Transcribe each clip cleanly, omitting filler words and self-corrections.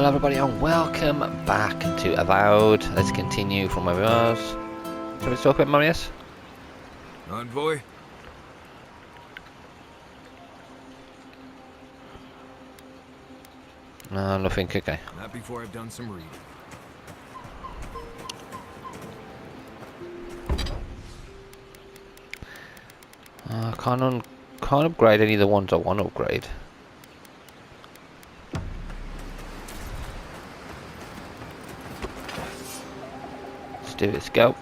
Hello everybody and welcome back to Avowed. Let's continue from where we was. Shall we talk about Marius? Envoy? No, nothing, okay. Not before I've done some reading. I can't upgrade any of the ones I want to upgrade. Let's do this, go.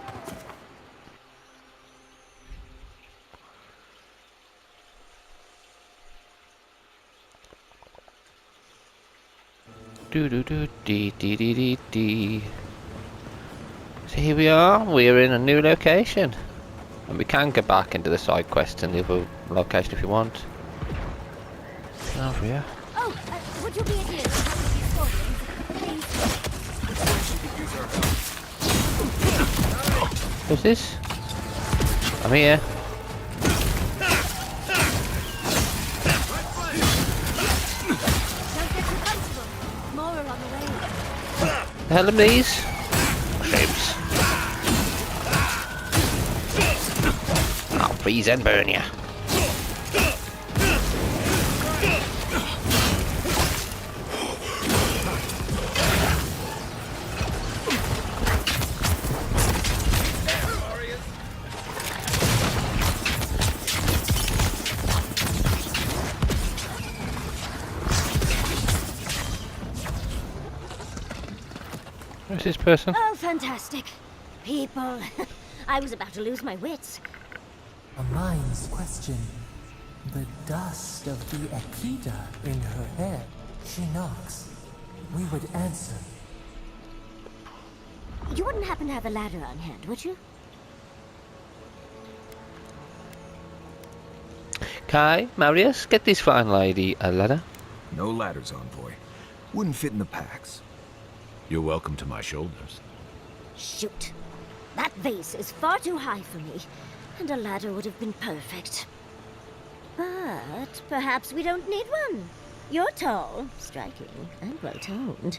Do do do dee dee dee dee dee. So here we are, we're in a new location. And we can go back into the side quest and the other location if you want. Over here. Oh, would you be in here? Please. Who's this? I'm here. Don't get too comfortable. More are on the way. The hell are these? Mushrooms. I'll freeze and burn ya. Who's this person? Oh, fantastic. People. I was about to lose my wits. A mind's question. The dust of the Akita in her hair. She knocks. We would answer. You wouldn't happen to have a ladder on hand, would you? Kai, Marius, get this fine lady a ladder. No ladders, Envoy. Wouldn't fit in the packs. You're welcome to my shoulders. Shoot. That vase is far too high for me, and a ladder would have been perfect. But perhaps we don't need one. You're tall, striking, and well-toned.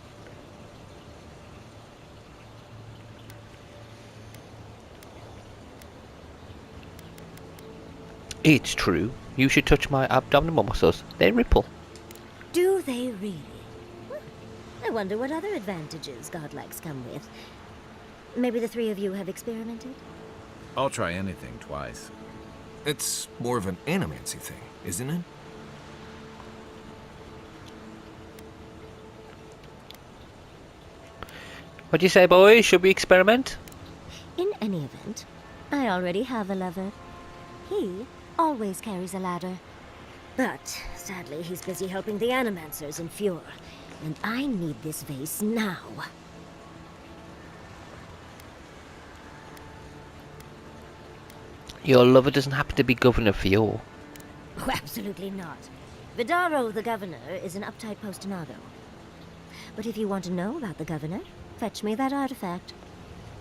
It's true. You should touch my abdominal muscles. They ripple. Do they really? Well, I wonder what other advantages godlikes come with. Maybe the three of you have experimented? I'll try anything twice. It's more of an animancy thing, isn't it? What do you say, boys? Should we experiment? In any event, I already have a lover. He always carries a ladder. But, sadly, he's busy helping the Animancers in Fjord. And I need this vase now. Your lover doesn't happen to be governor for you. Oh, absolutely not. Vidaro, the governor, is an uptight postinago. But if you want to know about the governor, fetch me that artifact.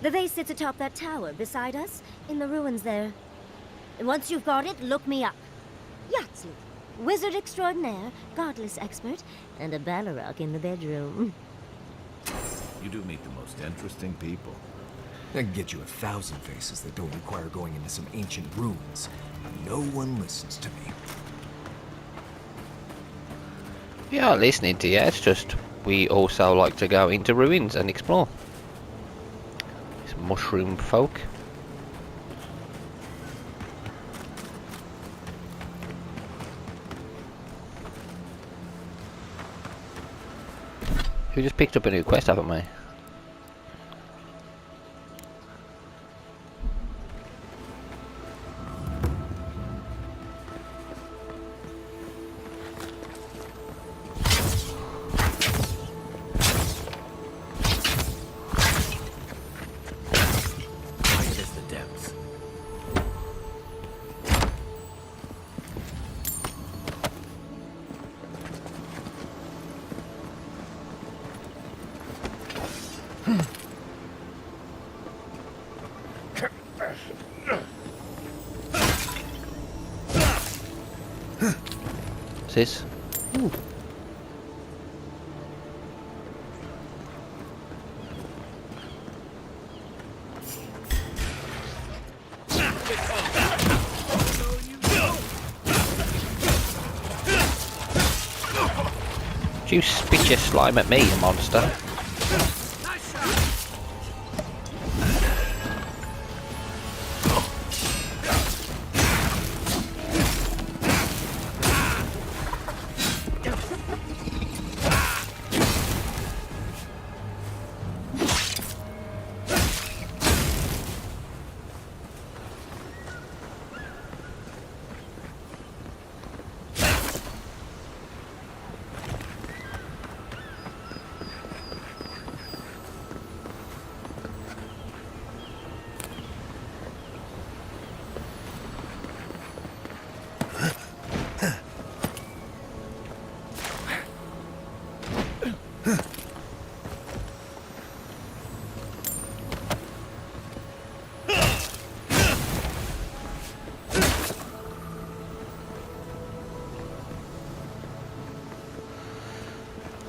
The vase sits atop that tower beside us, in the ruins there. And once you've got it, look me up. Yahtzee, wizard extraordinaire, godless expert, and a Balrog in the bedroom. You do meet the most interesting people. I can get you 1,000 faces that don't require going into some ancient ruins. No one listens to me. We are listening to you. It's just we also like to go into ruins and explore. These mushroom folk. We just picked up a new quest, haven't we? Wide as the depths. What's this? Ooh. Don't you spit your slime at me, you monster.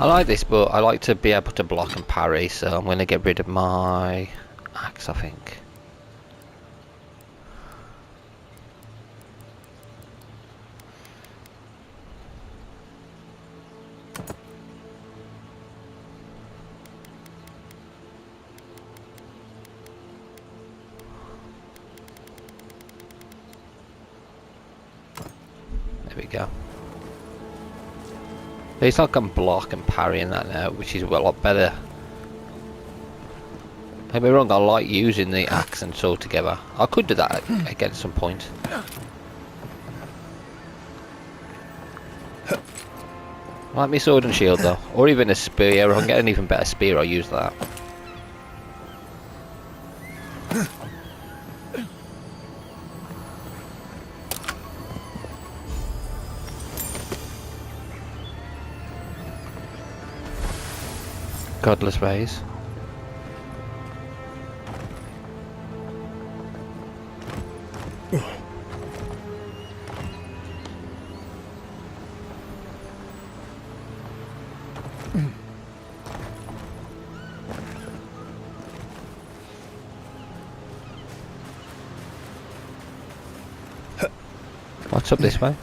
I like this, but I like to be able to block and parry, so I'm going to get rid of my axe, I think. There we go. At least I can block and parry in that now, which is a lot better. Don't get me wrong, I like using the axe and sword together. I could do that again at some point. I like my sword and shield though, or even a spear. If I can get an even better spear, I'll use that. Godless ways. What's up this way?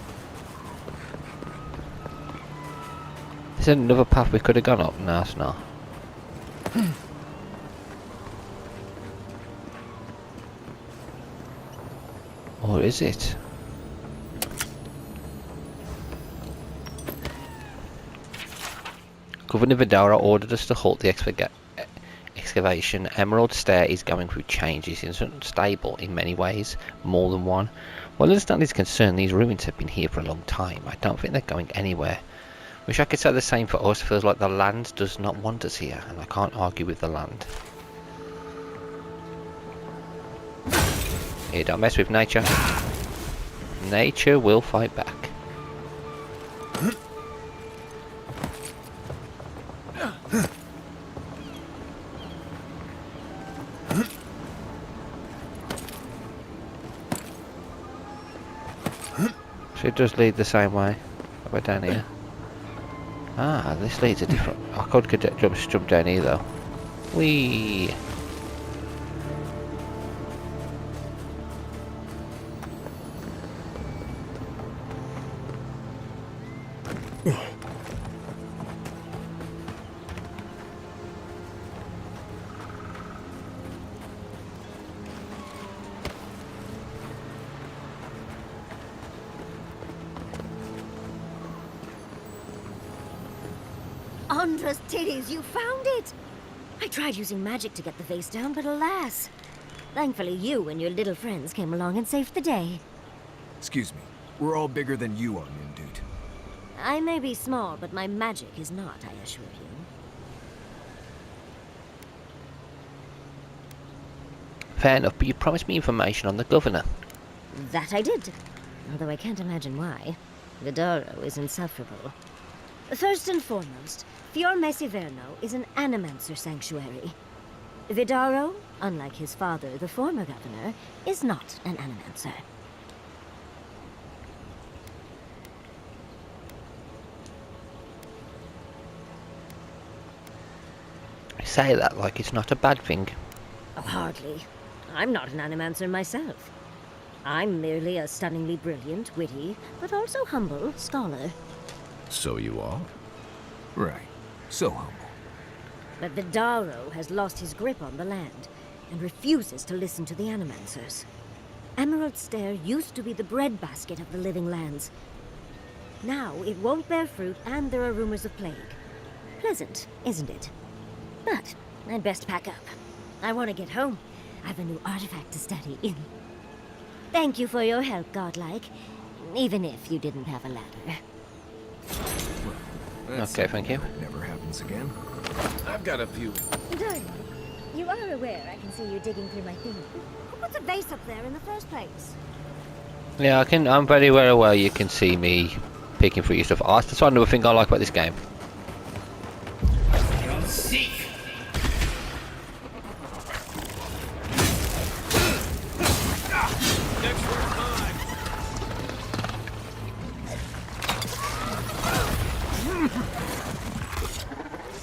Is there another path we could have gone up? No, it's not. Or is it? Governor Vidara ordered us to halt the excavation. Emerald Stair is going through changes. It's unstable in many ways, more than one. While I understand is concerned, these ruins have been here for a long time. I don't think they're going anywhere. Wish I could say the same for us. Feels like the land does not want us here, and I can't argue with the land. Here, don't mess with nature. Nature will fight back. Should just lead the same way. How about down here? Ah, this leads a different... I could jump down here though. Whee! Andra's titties, you found it! I tried using magic to get the vase down, but alas. Thankfully you and your little friends came along and saved the day. Excuse me. We're all bigger than you are, Moon Dude. I may be small, but my magic is not, I assure you. Fair enough, but you promised me information on the governor. That I did. Although I can't imagine why. Vidaro is insufferable. First and foremost, Fiorme Severno is an animancer sanctuary. Vidaro, unlike his father, the former governor, is not an animancer. I say that like it's not a bad thing. Oh, hardly. I'm not an animancer myself. I'm merely a stunningly brilliant, witty, but also humble scholar. So you are? Right. So humble. But Vidaro has lost his grip on the land and refuses to listen to the Animancers. Emerald Stair used to be the breadbasket of the living lands. Now it won't bear fruit, and there are rumors of plague. Pleasant, isn't it? But I'd best pack up. I want to get home. I've a new artifact to study. Thank you for your help, Godlike. Even if you didn't have a ladder. That's Okay, thank you. something that never happens again. I've got a few. Darling, you are aware I can see you digging through my thing. Who put the vase up there in the first place? Yeah, I'm very well aware you can see me picking through your stuff. Oh, that's another thing I like about this game.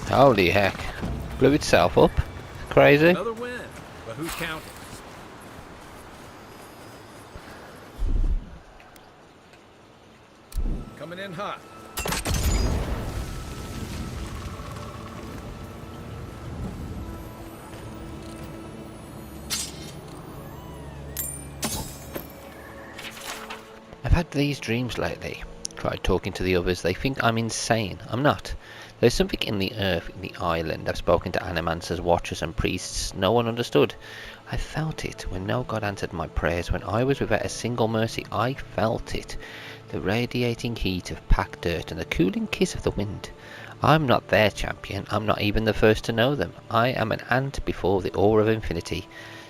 Holy heck. Blew itself up. Crazy. Another win. But who's counting? Coming in hot. I've had these dreams lately. Tried talking to the others. They think I'm insane. I'm not. There's something in the earth, in the island. I've spoken to animancers, watchers and priests. No one understood. I felt it when no god answered my prayers. When I was without a single mercy, I felt it. The radiating heat of packed dirt and the cooling kiss of the wind. I'm not their champion. I'm not even the first to know them. I am an ant before the awe of infinity.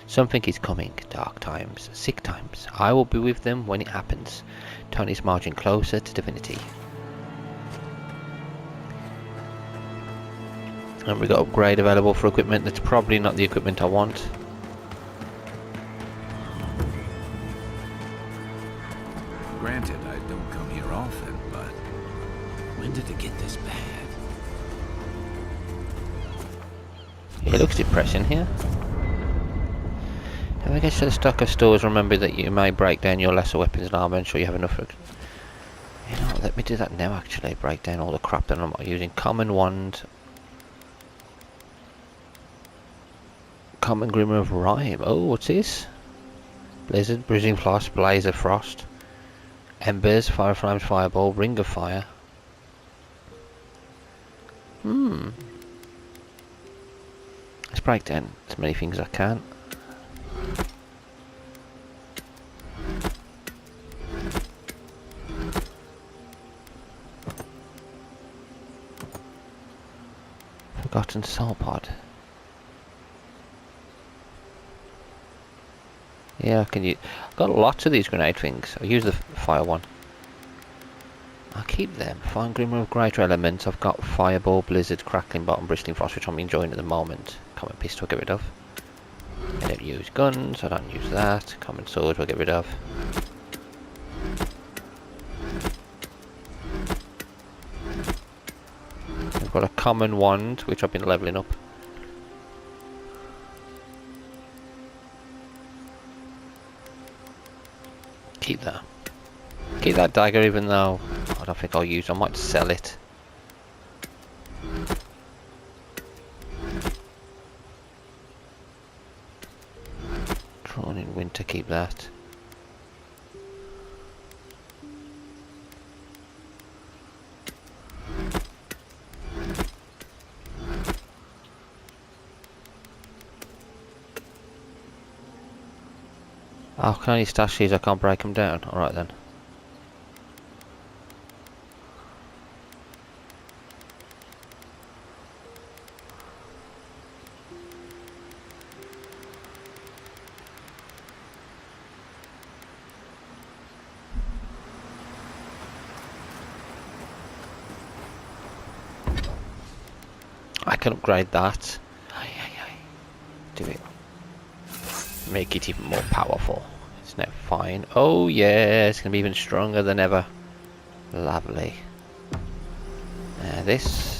Something is coming. Dark times. Sick times. I will be with them when it happens. Tony's marching closer to divinity. And we got upgrade available for equipment that's probably not the equipment I want. Granted, I don't come here often, but when did it get this bad? It looks depressing here. If I get to the stock of stores, remember that you may break down your lesser weapons and armor, ensure you have enough. You know, let me do that now actually. Break down all the crap that I'm not using. Common wand. Common Grimmer of Rime. Oh, what's this? Blizzard, Bruising Frost, Blaze of Frost. Embers, Fire Flames, Fireball, Ring of Fire. Let's break down as many things as I can. Forgotten Soul Pod. Yeah, I can use. I've got lots of these grenade things. I'll use the fire one. I'll keep them. Fine Grimmer of Greater Elements. I've got Fireball, Blizzard, Crackling Bottom, Bristling Frost, which I'm enjoying at the moment. Common Pistol, get rid of. I don't use guns, I don't use that. Common Sword, we'll get rid of. I've got a Common Wand, which I've been levelling up. Keep that. Keep that dagger, even though I don't think I'll use it. I might sell it. Drawn in Winter, keep that. Oh, can I only stash these? I can't break them down. Alright then. I can upgrade that. Do it. Make it even more powerful. It's now fine. Oh yeah, it's gonna be even stronger than ever. Lovely. This.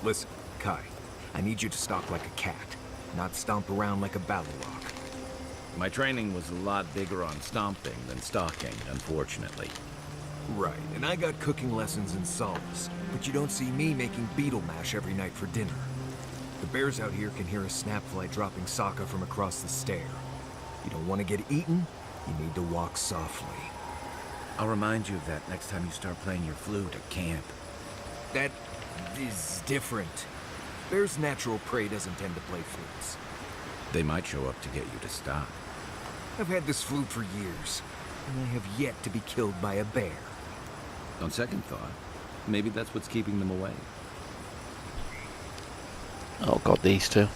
Listen, Kai, I need you to stalk like a cat, not stomp around like a battle rock. My training was a lot bigger on stomping than stalking, unfortunately. Right, and I got cooking lessons in solace, but you don't see me making beetle mash every night for dinner. The bears out here can hear a snapfly dropping Sokka from across the stair. You don't want to get eaten, you need to walk softly. I'll remind you of that next time you start playing your flute at camp. That is different. Bear's natural prey doesn't tend to play flutes. They might show up to get you to stop. I've had this flute for years, and I have yet to be killed by a bear. On second thought, maybe that's what's keeping them away. Oh god, these two.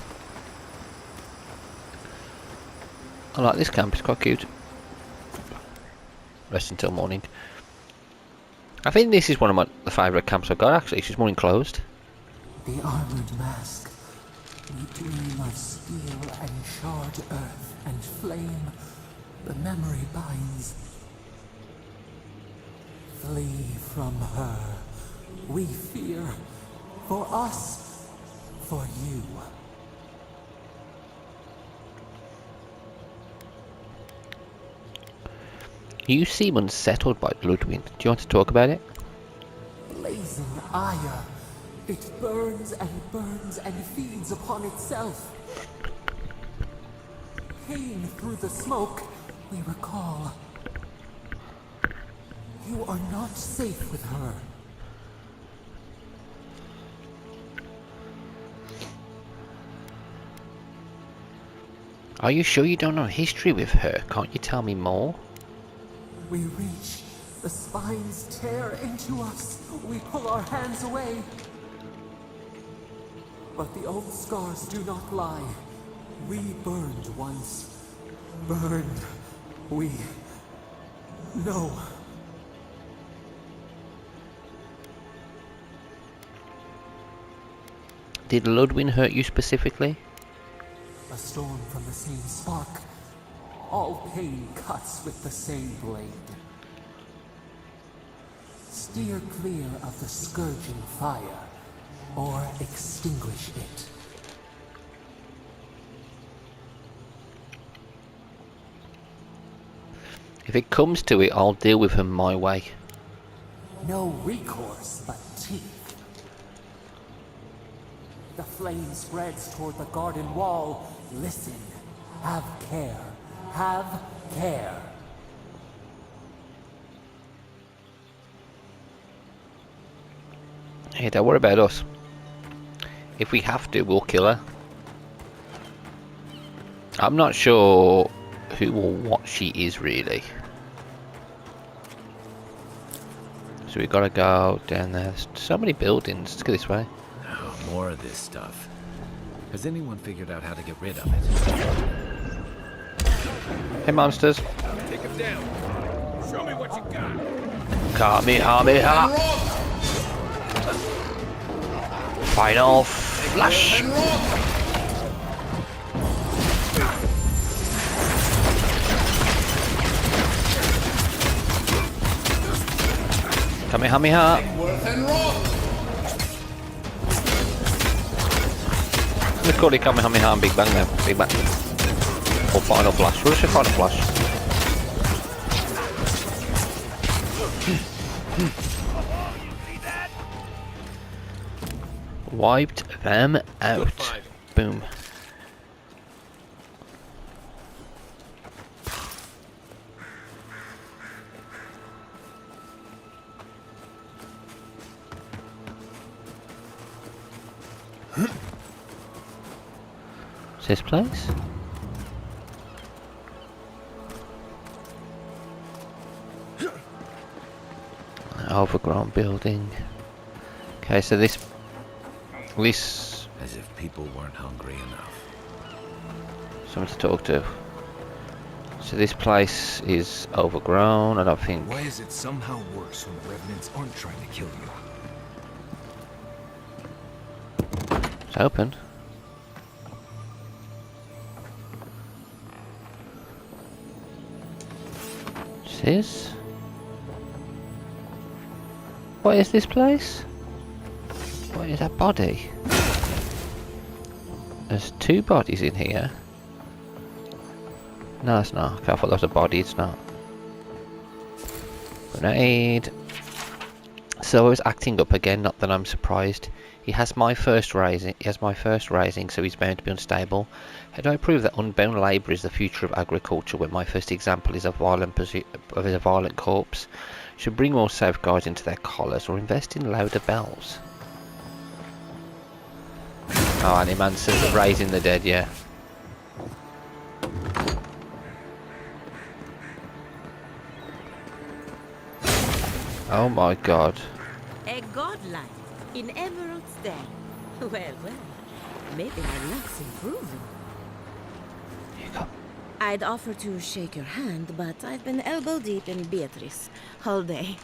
I like this camp, it's quite cute. Rest until morning. I think this is one of the favourite camps I've got actually, it's just more enclosed. The armored mask. We dream of steel and charred earth and flame. The memory binds. Flee from her. We fear. For us. For you. You seem unsettled by Ludwig. Do you want to talk about it? Blazing ire. It burns and feeds upon itself. Pain through the smoke, we recall. You are not safe with her. Are you sure you don't know history with her? Can't you tell me more? We reach. The spines tear into us. We pull our hands away. But the old scars do not lie. We burned once. Burned. We know. Did Ludwig hurt you specifically? A storm from the same spark. All pain cuts with the same blade. Steer clear of the scourging fire, or extinguish it. If it comes to it, I'll deal with her my way. No recourse but teeth. The flame spreads toward the garden wall. Listen. Have care. Have care. Hey, don't worry about us. If we have to, we'll kill her. I'm not sure who or what she is really. So we gotta go down there. There's so many buildings. Let's go this way. Oh, more of this stuff. Has anyone figured out how to get rid of it? Hey monsters. Take him down. Show me what you got. Kamehameha. Final flash. Kamehameha. We call it Kamehameha and Big Bang now. Big Bang. Or Final Flash. We'll just say Final Flash. Wiped them out. Boom. Is this place? Overgrown building. Okay, so this As if people weren't hungry enough. someone to talk to. So this place is overgrown. I don't think Why is it somehow worse when the revenants aren't trying to kill you? it's open. What's this? What is this place? What is that body? There's 2 bodies in here. No, it's not. I thought that was a body. It's not. Grenade. Silver's acting up again. Not that I'm surprised. He has my first raising. So he's bound to be unstable. How do I prove that unbound labour is the future of agriculture when my first example is a violent corpse? Should bring more safeguards into their collars or invest in louder bells. Oh, Animancer's raising the dead, yeah. Oh my god. A godlike in Emerald's Day. Well, well, maybe my luck's improving. You go. I'd offer to shake your hand, but I've been elbow deep in Beatrice all day.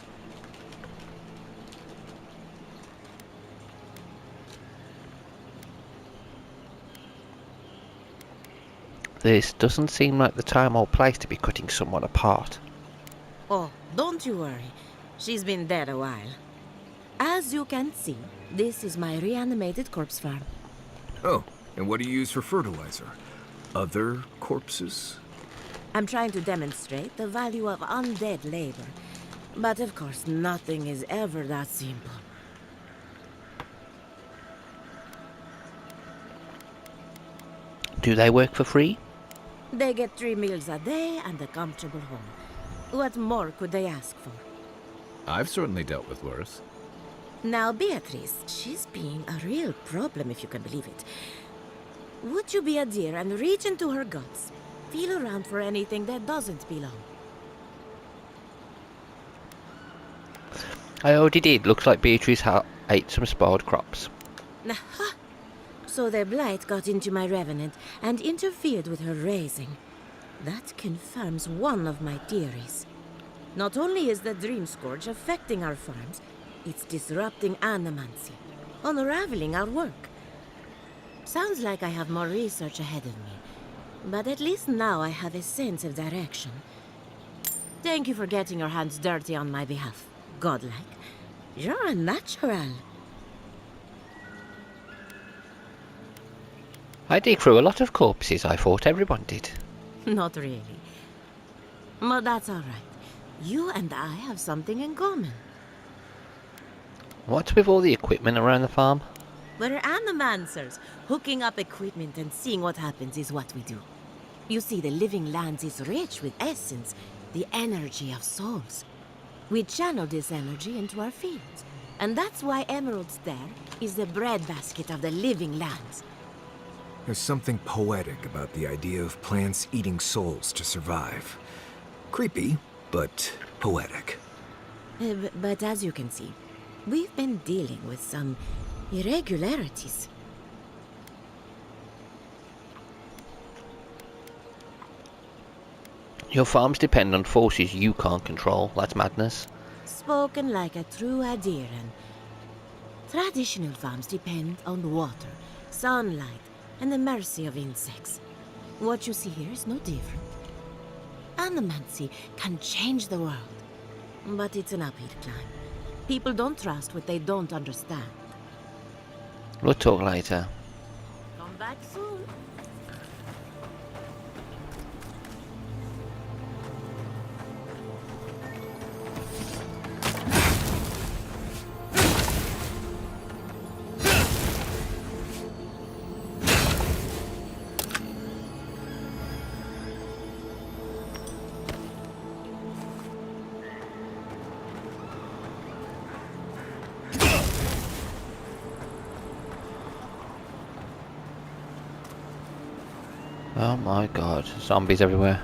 This doesn't seem like the time or place to be cutting someone apart. Oh, don't you worry. She's been dead a while. As you can see, this is my reanimated corpse farm. Oh, and what do you use for fertilizer? Other corpses? I'm trying to demonstrate the value of undead labor. But of course, nothing is ever that simple. Do they work for free? They get 3 meals a day and a comfortable home. What more could they ask for? I've certainly dealt with worse. Now, Beatrice, she's being a real problem, if you can believe it. Would you be a dear and reach into her guts? Feel around for anything that doesn't belong. I already did. Looks like Beatrice ate some spoiled crops. Aha! So their blight got into my revenant and interfered with her raising. That confirms one of my theories. Not only is the Dream Scourge affecting our farms, it's disrupting animancy, unraveling our work. Sounds like I have more research ahead of me, but at least now I have a sense of direction. Thank you for getting your hands dirty on my behalf, godlike. You're a natural. I dig through a lot of corpses. I thought everyone did. Not really. But that's all right. You and I have something in common. What's with all the equipment around the farm? We're animancers. Hooking up equipment and seeing what happens is what we do. You see, the living lands is rich with essence, the energy of souls. We channel this energy into our fields. And that's why Emerald's there is the breadbasket of the living lands. There's something poetic about the idea of plants eating souls to survive. Creepy, but poetic. But as you can see, we've been dealing with some irregularities. Your farms depend on forces you can't control. That's madness. Spoken like a true adherent. Traditional farms depend on water, sunlight, and the mercy of insects. What you see here is no different. Animancy can change the world, but it's an uphill climb. People don't trust what they don't understand. We'll talk later. Come back soon. Oh my god, zombies everywhere.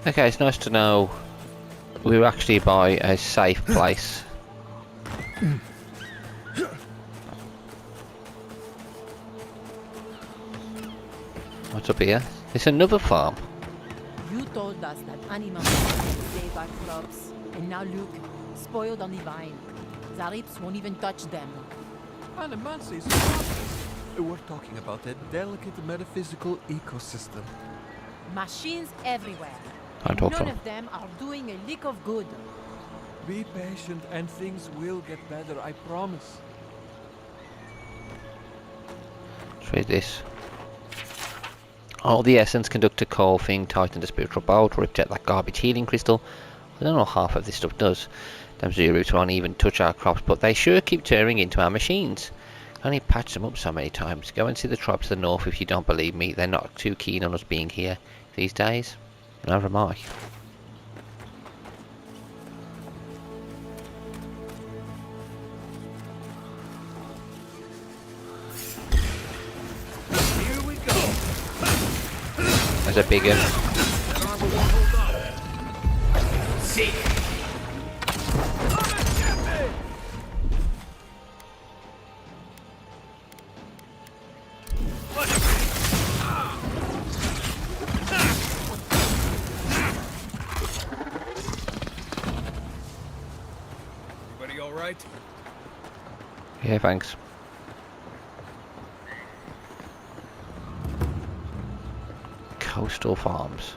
Okay, it's nice to know we're actually by a safe place. What's up here? It's another farm. You told us that animals save our crops, and now look, spoiled on the vine. Zarips won't even touch them. Animances. We're talking about a delicate metaphysical ecosystem. Machines everywhere. I And thought none so. of them are doing a lick of good. Be patient and things will get better, I promise. Let's read this. All the essence, conductor, core thing, tighten the spiritual bolt, reject that garbage healing crystal. I don't know what half of this stuff does. Them Zuroots won't even touch our crops, but they sure keep tearing into our machines. I only patched them up so many times. Go and see the tribes to the north if you don't believe me. They're not too keen on us being here these days. Never am I. Here we go. There's a big one. That armor won't hold up. See. Everybody all right? Yeah, thanks. Coastal farms.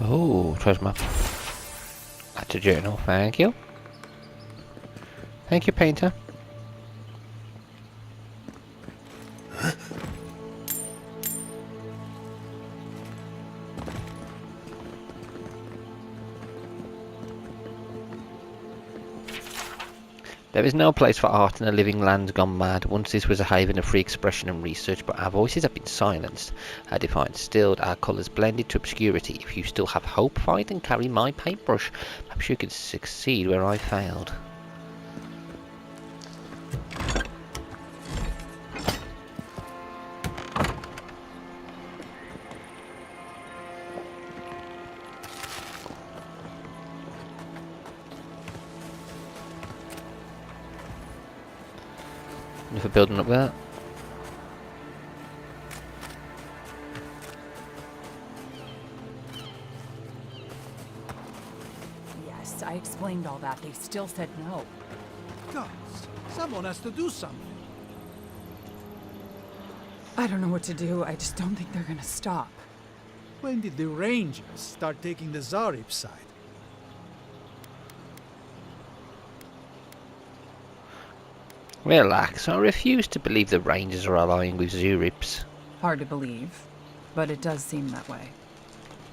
Oh, treasure map. That's a journal, thank you. Thank you, painter. There is no place for art in a living land gone mad. Once this was a haven of free expression and research, but our voices have been silenced, our defiance stilled, our colours blended to obscurity. If you still have hope, fight and carry my paintbrush. Perhaps you can succeed where I failed. Another building up there. Yes, I explained all that. They still said no. Guys, someone has to do something. I don't know what to do. I just don't think they're gonna stop. When did the Rangers start taking the Zarib side? Relax, I refuse to believe the Rangers are allying with Zurips. Hard to believe, but it does seem that way.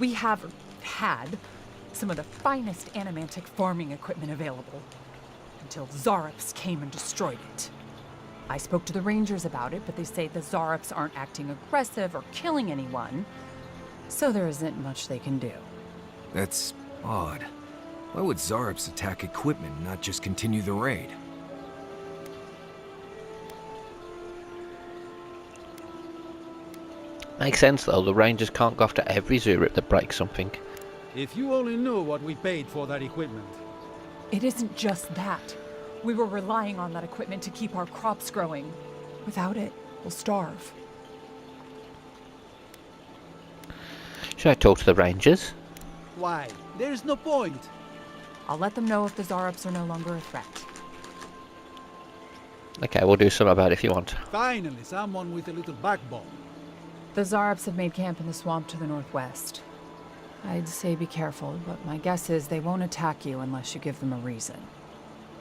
We have had some of the finest animantic farming equipment available until Zarops came and destroyed it. I spoke to the Rangers about it, but they say the Zarops aren't acting aggressive or killing anyone, so there isn't much they can do. That's odd. Why would Zarops attack equipment and not just continue the raid? Makes sense though, the Rangers can't go after every Zurip that breaks something. If you only knew what we paid for that equipment. It isn't just that. We were relying on that equipment to keep our crops growing. Without it, we'll starve. Should I talk to the Rangers? Why? There's no point. I'll let them know if the Zarops are no longer a threat. Okay, we'll do something about it if you want. Finally, someone with a little backbone. The Zarops have made camp in the swamp to the northwest. I'd say be careful, but my guess is they won't attack you unless you give them a reason.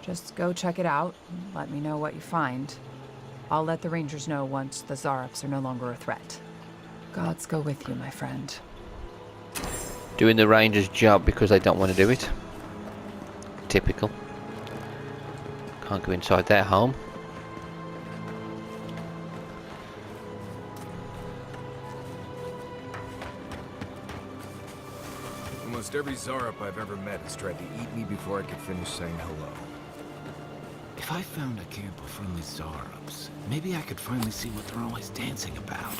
Just go check it out and let me know what you find. I'll let the Rangers know once the Zarops are no longer a threat. Gods go with you, my friend. Doing the Rangers' job because they don't want to do it. Typical. Can't go inside their home. Almost every Zarup I've ever met has tried to eat me before I could finish saying hello. If I found a camp of friendly Zarups, maybe I could finally see what they're always dancing about.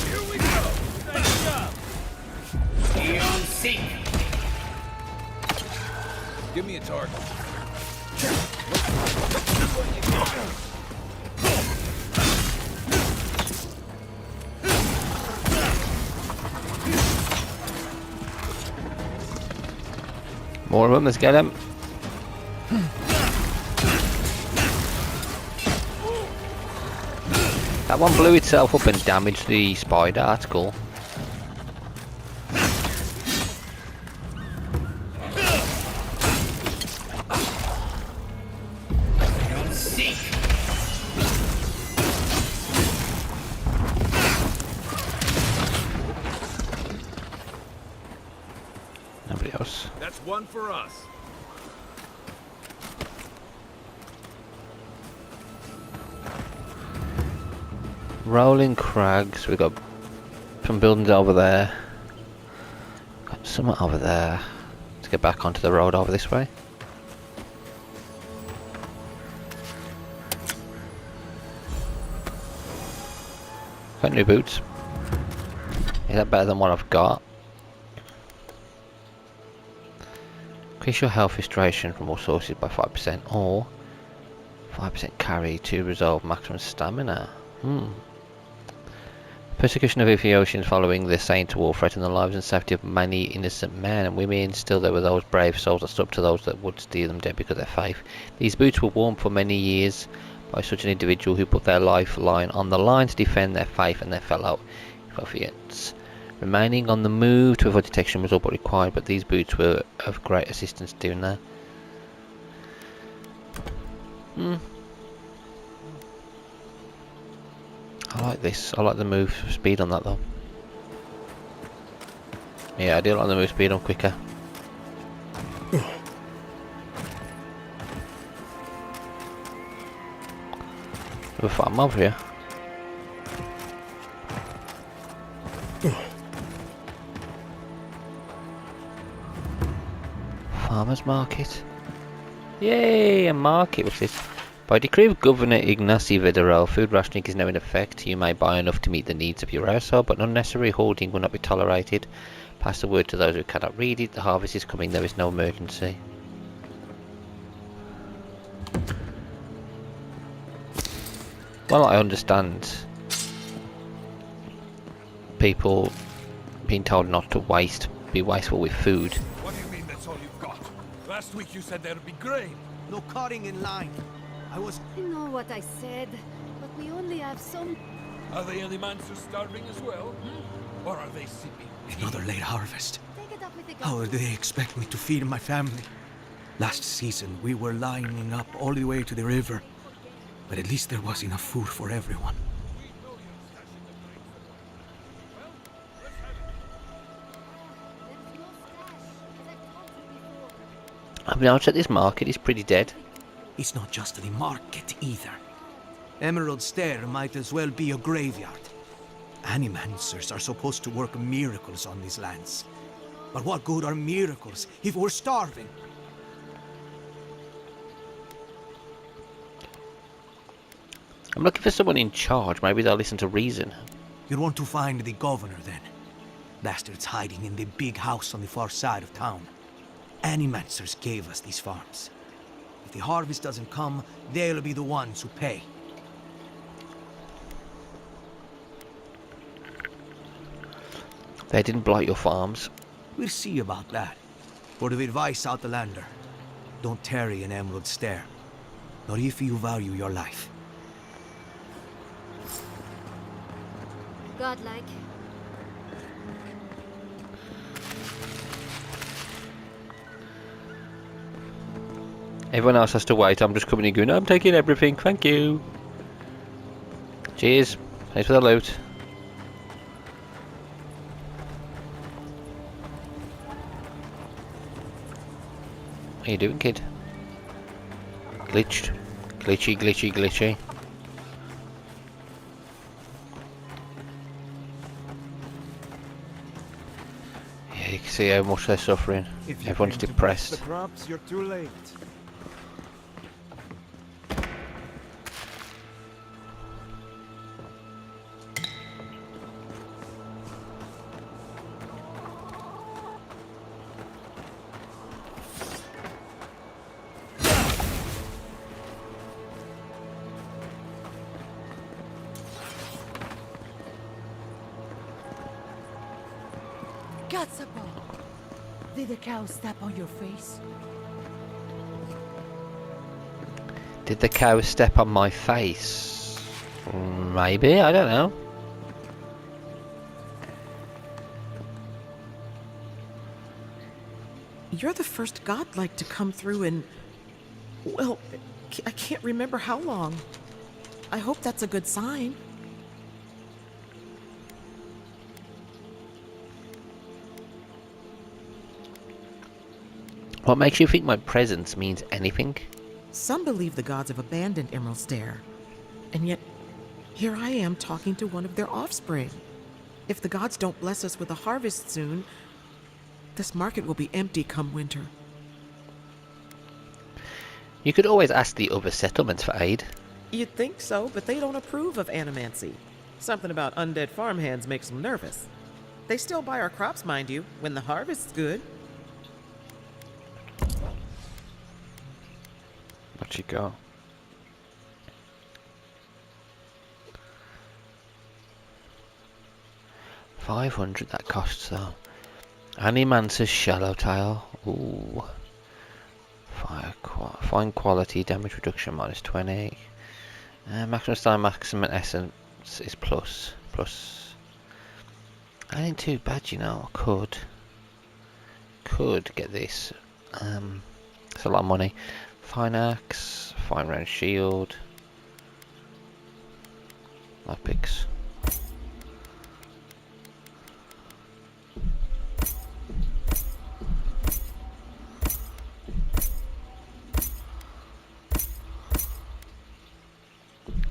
Here we go! Nice job! Give me a target. More of them, let's get them. That one blew itself up and damaged the spider, that's cool. Nobody else. That's one for us. Rolling crags, we've got some buildings over there. Got some over there. Let's get back onto the road over this way. Got new boots. Is that better than what I've got? Increase your health restoration from all sources by 5% or 5% carry to resolve maximum stamina. Persecution of Ethiopians following the Saint War threatened the lives and safety of many innocent men and women. Still there were those brave souls that stood up to those that would steal them dead because of their faith. These boots were worn for many years by such an individual who put their lifeline on the line to defend their faith and their fellow Ethiopians. Remaining on the move to avoid detection was all but required, but these boots were of great assistance doing that. I like this. I like the move speed on that though. Yeah, I do like the move speed on quicker. There's a farm over here. Farmer's market. Yay, a market. What's this? By decree of Governor Ignacy Vedero, food rationing is now in effect. You may buy enough to meet the needs of your household, but unnecessary hoarding will not be tolerated. Pass the word to those who cannot read it. The harvest is coming. There is no emergency. Well, I understand people being told not to be wasteful with food. What do you mean that's all you've got? Last week you said there'd be grain. No cutting in line. I know what I said, but we only have some... Are the monsters starving as well? Or are they sipping? Another late harvest. Take it up with the How do they expect me to feed my family? Last season, we were lining up all the way to the river. But at least there was enough food for everyone. I've noticed that this market is pretty dead. It's not just the market either. Emerald Stair might as well be a graveyard. Animancers are supposed to work miracles on these lands. But what good are miracles if we're starving? I'm looking for someone in charge. Maybe they'll listen to reason. You want to find the governor then? Bastard's hiding in the big house on the far side of town. Animancers gave us these farms. If the harvest doesn't come, they'll be the ones who pay. They didn't blight your farms. We'll see about that. Word of advice, Outlander. Don't tarry in Emerald Stair. Not if you value your life. godlike. Everyone else has to wait. I'm just coming in going, I'm taking everything, thank you. Cheers. Thanks for the loot. What are you doing, kid? Glitched. Glitchy, glitchy, glitchy. Yeah, you can see how much they're suffering. If you Everyone's came to depressed. bust the crops, you're too late. Gatsabo! Did the cow step on your face? Did the cow step on my face? Maybe, I don't know. You're the first godlike to come through in... well, I can't remember how long. I hope that's a good sign. What makes you think my presence means anything? Some believe the gods have abandoned Emerald Stair. And yet, here I am talking to one of their offspring. If the gods don't bless us with a harvest soon, this market will be empty come winter. You could always ask the other settlements for aid. You'd think so, but they don't approve of animancy. Something about undead farmhands makes them nervous. They still buy our crops, mind you, when the harvest's good. What you got? $500 that costs though. Animancer's shallow tail. Ooh. Fine quality, damage reduction -20. Maximum style, maximum essence is plus. I ain't too bad, you know. Could get this. It's a lot of money. Fine axe, fine round shield, lockpicks.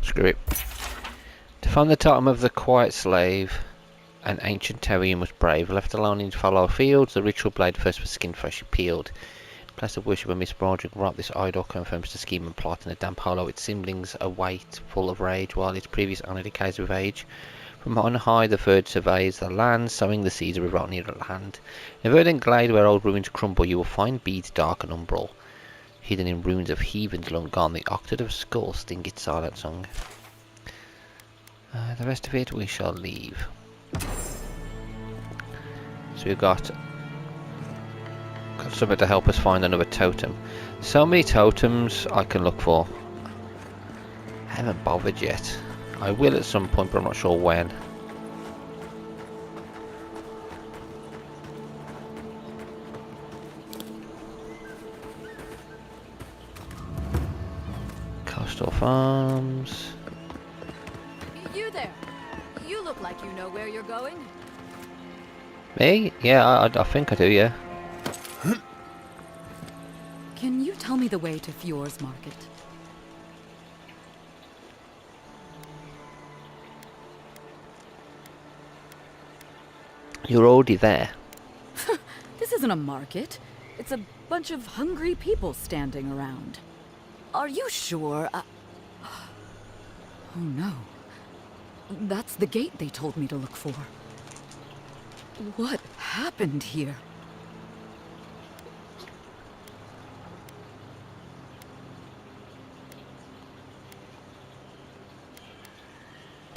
Screw it. To find the totem of the quiet slave, an ancient Terrian was brave. Left alone in fallow fields, the ritual blade first was skin freshly peeled. Place of worship of Miss Broderick wrought this idol confirms the scheme and plot in a damp hollow. Its siblings await, full of rage, while its previous honour decays with age. From on high the third surveys the land, sowing the seeds of a rotten land. In a verdant glade where old ruins crumble, you will find beads dark and umbral. Hidden in ruins of heathens long gone, the octave of skulls sting its silent song. The rest of it we shall leave. So we've got something to help us find another totem. So many totems I can look for. I haven't bothered yet. I will at some point, but I'm not sure when. Coastal Farms. You there. You look like you know where you're going. Me? Yeah, I think I do, yeah. Can you tell me the way to Fjord's Market? You're already there. This isn't a market. It's a bunch of hungry people standing around. Are you sure? Oh no. That's the gate they told me to look for. What happened here?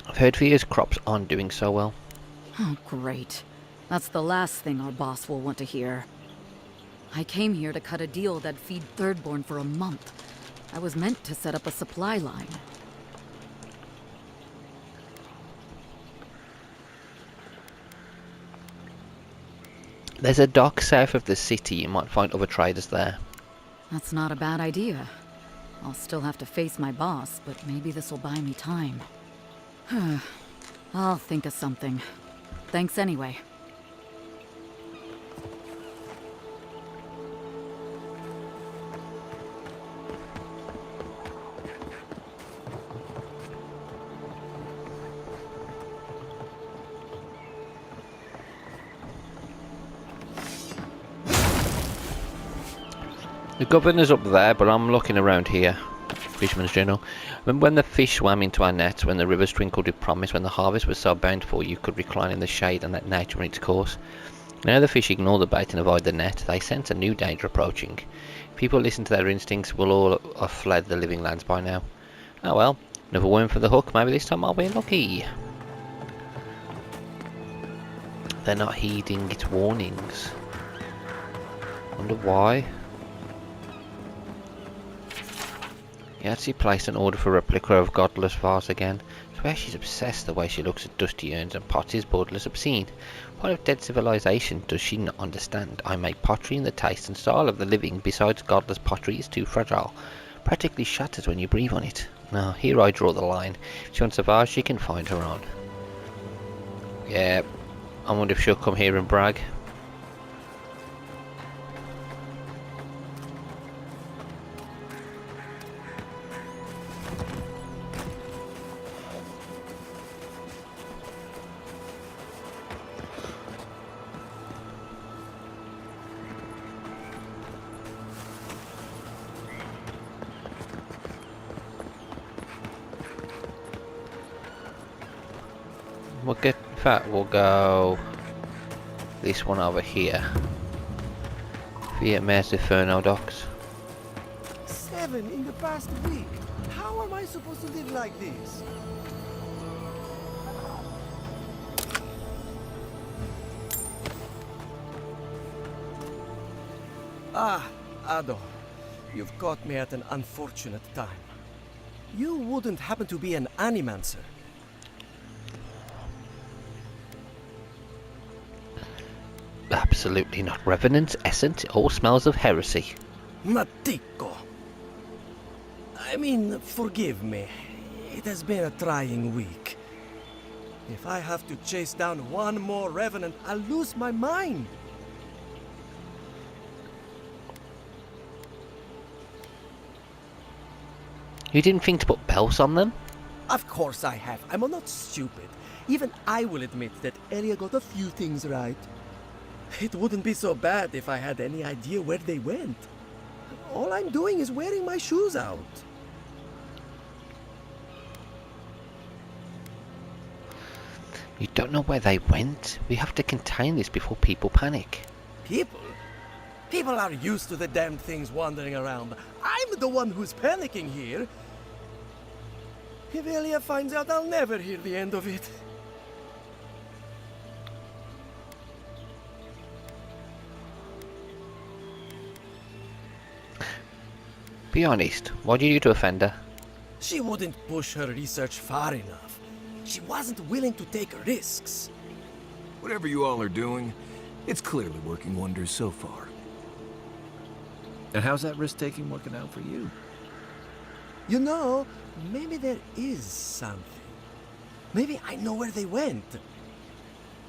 I've heard for years crops aren't doing so well. Oh, great. That's the last thing our boss will want to hear. I came here to cut a deal that'd feed Thirdborn for a month. I was meant to set up a supply line. There's a dock south of the city. You might find other traders there. That's not a bad idea. I'll still have to face my boss, but maybe this'll buy me time. I'll think of something. Thanks anyway. The governor's up there, but I'm looking around here. Fisherman's Journal. Remember when the fish swam into our nets, when the rivers twinkled with promise, when the harvest was so bountiful you could recline in the shade and let nature run its course? Now the fish ignore the bait and avoid the net. They sense a new danger approaching. If people listen to their instincts, we'll all have fled the living lands by now. Oh well, another worm for the hook. Maybe this time I'll be lucky. They're not heeding its warnings. Wonder why. He actually placed an order for a replica of Godless vase again. I swear she's obsessed the way she looks at dusty urns and pots is borderless obscene. What of dead civilization does she not understand? I make pottery in the taste and style of the living. Besides, godless pottery is too fragile. Practically shatters when you breathe on it. Now, here I draw the line. If she wants a vase, she can find her own. Yeah, I wonder if she'll come here and brag. We'll get, in fact, we'll go this one over here. Via Mares Inferno docks. 7 in the past week. How am I supposed to live like this? Ah, Ador. You've caught me at an unfortunate time. You wouldn't happen to be an animancer? Absolutely not. Revenant's essence, it all smells of heresy. Matico. I mean, forgive me. It has been a trying week. If I have to chase down one more Revenant, I'll lose my mind. You didn't think to put bells on them? Of course I have. I'm not stupid. Even I will admit that Elia got a few things right. It wouldn't be so bad if I had any idea where they went. All I'm doing is wearing my shoes out. You don't know where they went? We have to contain this before people panic. People? People are used to the damn things wandering around. I'm the one who's panicking here. If Elia finds out, I'll never hear the end of it. Be honest, what did you do to offend her? She wouldn't push her research far enough. She wasn't willing to take risks. Whatever you all are doing, it's clearly working wonders so far. And how's that risk-taking working out for you? You know, maybe there is something. Maybe I know where they went.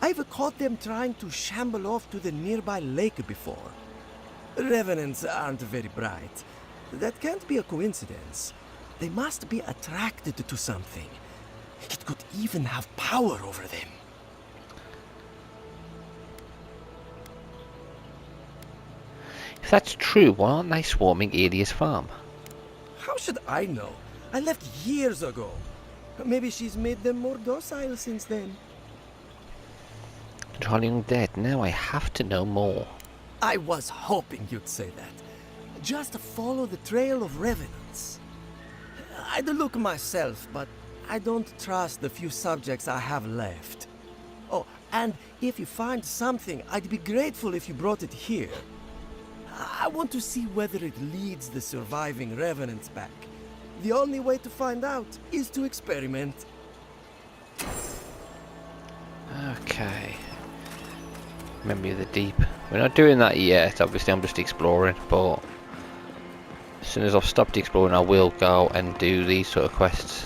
I've caught them trying to shamble off to the nearby lake before. Revenants aren't very bright. That can't be a coincidence. They must be attracted to something. It could even have power over them. If that's true, why aren't they swarming Elia's farm? How should I know? I left years ago. Maybe she's made them more docile since then. Controlling dead. Now I have to know more. I was hoping you'd say that. Just follow the trail of revenants. I'd look myself, but I don't trust the few subjects I have left. Oh, and if you find something, I'd be grateful if you brought it here. I want to see whether it leads the surviving revenants back. The only way to find out is to experiment. Okay. Memory of the Deep. We're not doing that yet, obviously I'm just exploring, but as soon as I've stopped exploring I will go and do these sort of quests.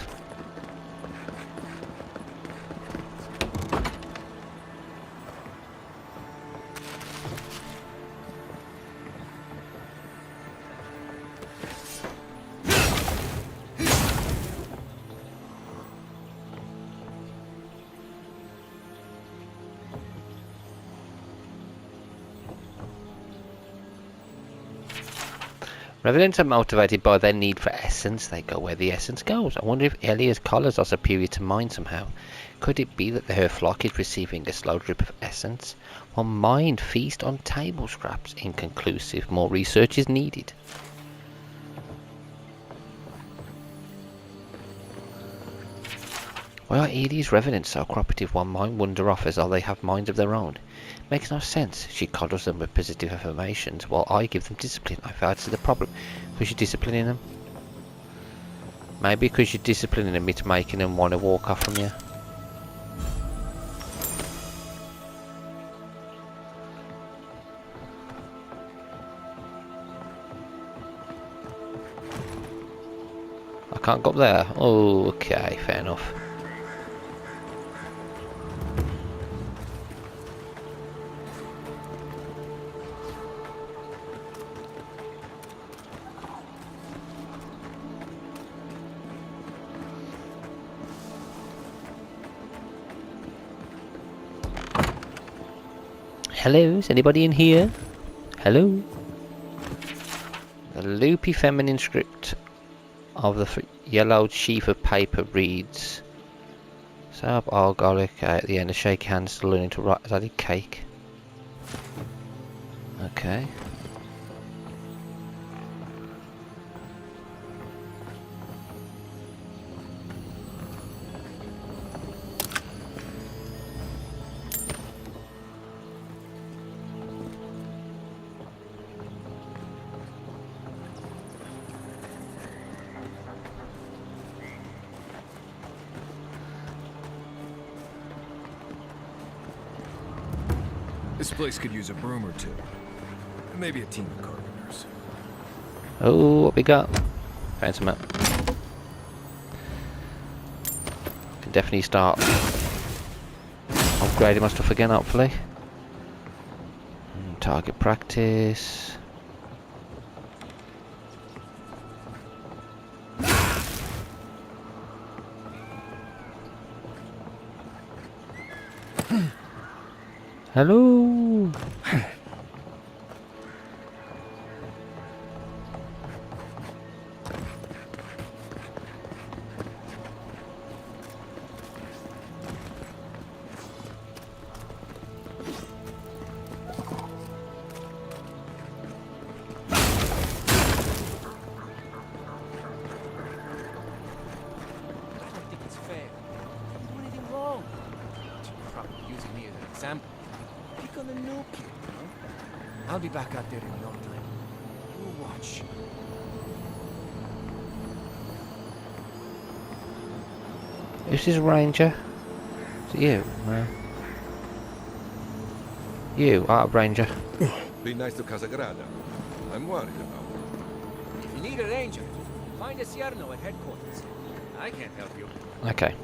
Revenants are motivated by their need for essence. They go where the essence goes. I wonder if Elia's collars are superior to mine somehow. Could it be that her flock is receiving a slow drip of essence, while mine feast on table scraps? Inconclusive. More research is needed. Why are Edie's revenants so cooperative while mine wander off as though they have minds of their own? Makes no sense. She coddles them with positive affirmations while I give them discipline. I fail to see the problem. Because you're disciplining them? Maybe because you're disciplining them, it's making them want to walk off from you. I can't go up there. Oh, okay, fair enough. Hello, is anybody in here? Hello? The loopy feminine script of the yellowed sheaf of paper reads: Syrup, oil, garlic at the end, a shake hands, still learning to write. Is that a cake? Okay. This place could use a broom or two. Maybe a team of carpenters. Oh, what we got? Found some up. Can definitely start upgrading my stuff again, hopefully. Target practice. Hello. I'll be back out there in no time. You watch. Who's this ranger? Is it you? No. You, Art Ranger. Be nice to Casagrada. I'm worried about it. If you need a ranger, find a Cierno at headquarters. I can't help you. Okay.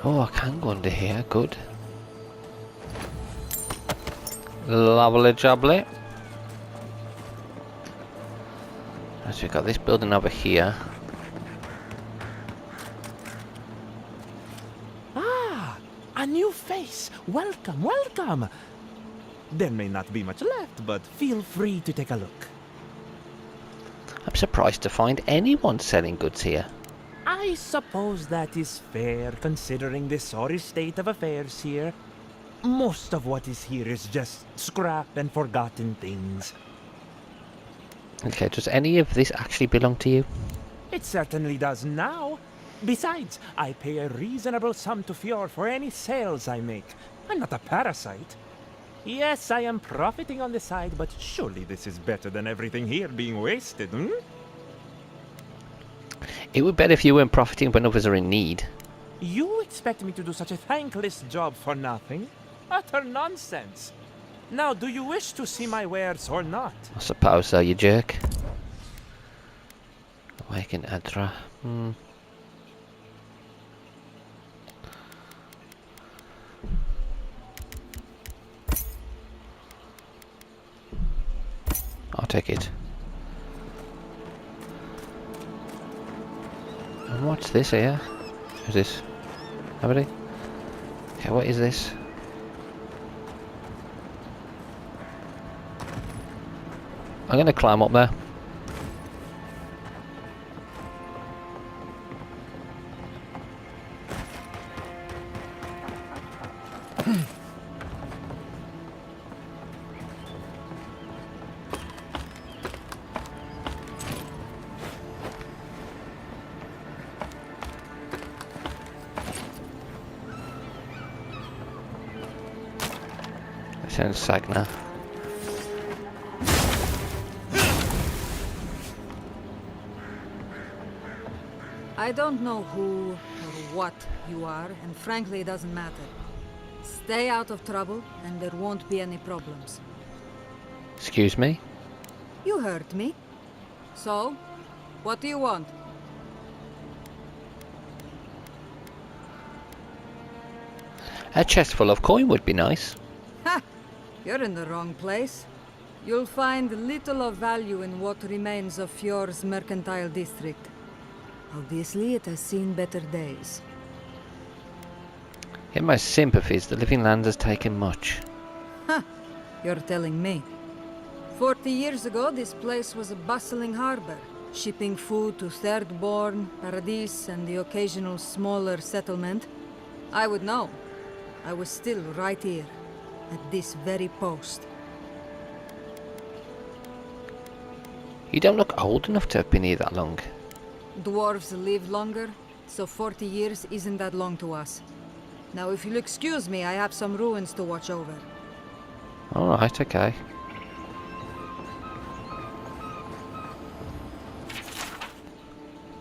Oh, I can go under here, good. Lovely jubbly. So we've got this building over here. Ah, a new face. Welcome, welcome. There may not be much left, but feel free to take a look. I'm surprised to find anyone selling goods here. I suppose that is fair, considering the sorry state of affairs here. Most of what is here is just scrap and forgotten things. Okay, does any of this actually belong to you? It certainly does now. Besides, I pay a reasonable sum to Fjord for any sales I make. I'm not a parasite. Yes, I am profiting on the side, but surely this is better than everything here being wasted, hmm? It would be better if you weren't profiting when others are in need. You expect me to do such a thankless job for nothing? Utter nonsense. Now, do you wish to see my wares or not? I suppose so, you jerk. Awaken Adra. I'll take it. And what's this here? Who's this? Nobody? Okay, what is this? I'm gonna climb up there. Sounds Sagna. I don't know who or what you are, and frankly, it doesn't matter. Stay out of trouble, and there won't be any problems. Excuse me? You heard me. So, what do you want? A chest full of coin would be nice. Ha! You're in the wrong place. You'll find little of value in what remains of Fjord's mercantile district. Obviously, it has seen better days. In my sympathies, the living land has taken much. Ha! You're telling me. 40 years ago, this place was a bustling harbor, shipping food to Thirdborn, Paradis, and the occasional smaller settlement. I would know. I was still right here, at this very post. You don't look old enough to have been here that long. Dwarves live longer, so 40 years isn't that long to us. Now, if you'll excuse me, I have some ruins to watch over. Alright, okay.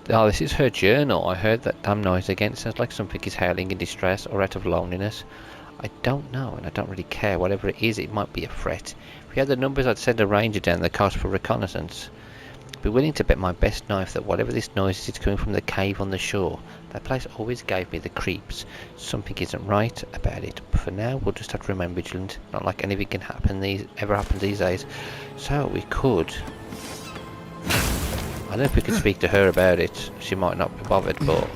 Oh, this is her journal. I heard that damn noise again. It sounds like something is howling in distress or out of loneliness. I don't know, and I don't really care. Whatever it is, it might be a threat. If we had the numbers, I'd send a ranger down the coast for reconnaissance. I'd be willing to bet my best knife that whatever this noise is, it's coming from the cave on the shore. That place always gave me the creeps. Something isn't right about it. But for now, we'll just have to remain vigilant. Not like anything can ever happen these days. So we could... I don't know if we could speak to her about it. She might not be bothered, but...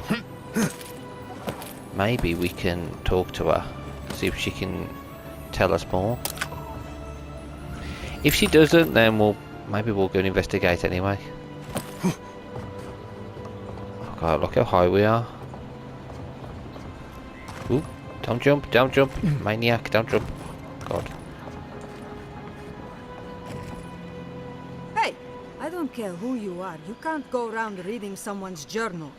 maybe we can talk to her. See if she can tell us more. If she doesn't, then maybe we'll go and investigate anyway. Oh god, look how high we are. Ooh, don't jump, don't jump. Maniac, don't jump. God. Hey! I don't care who you are. You can't go around reading someone's journal.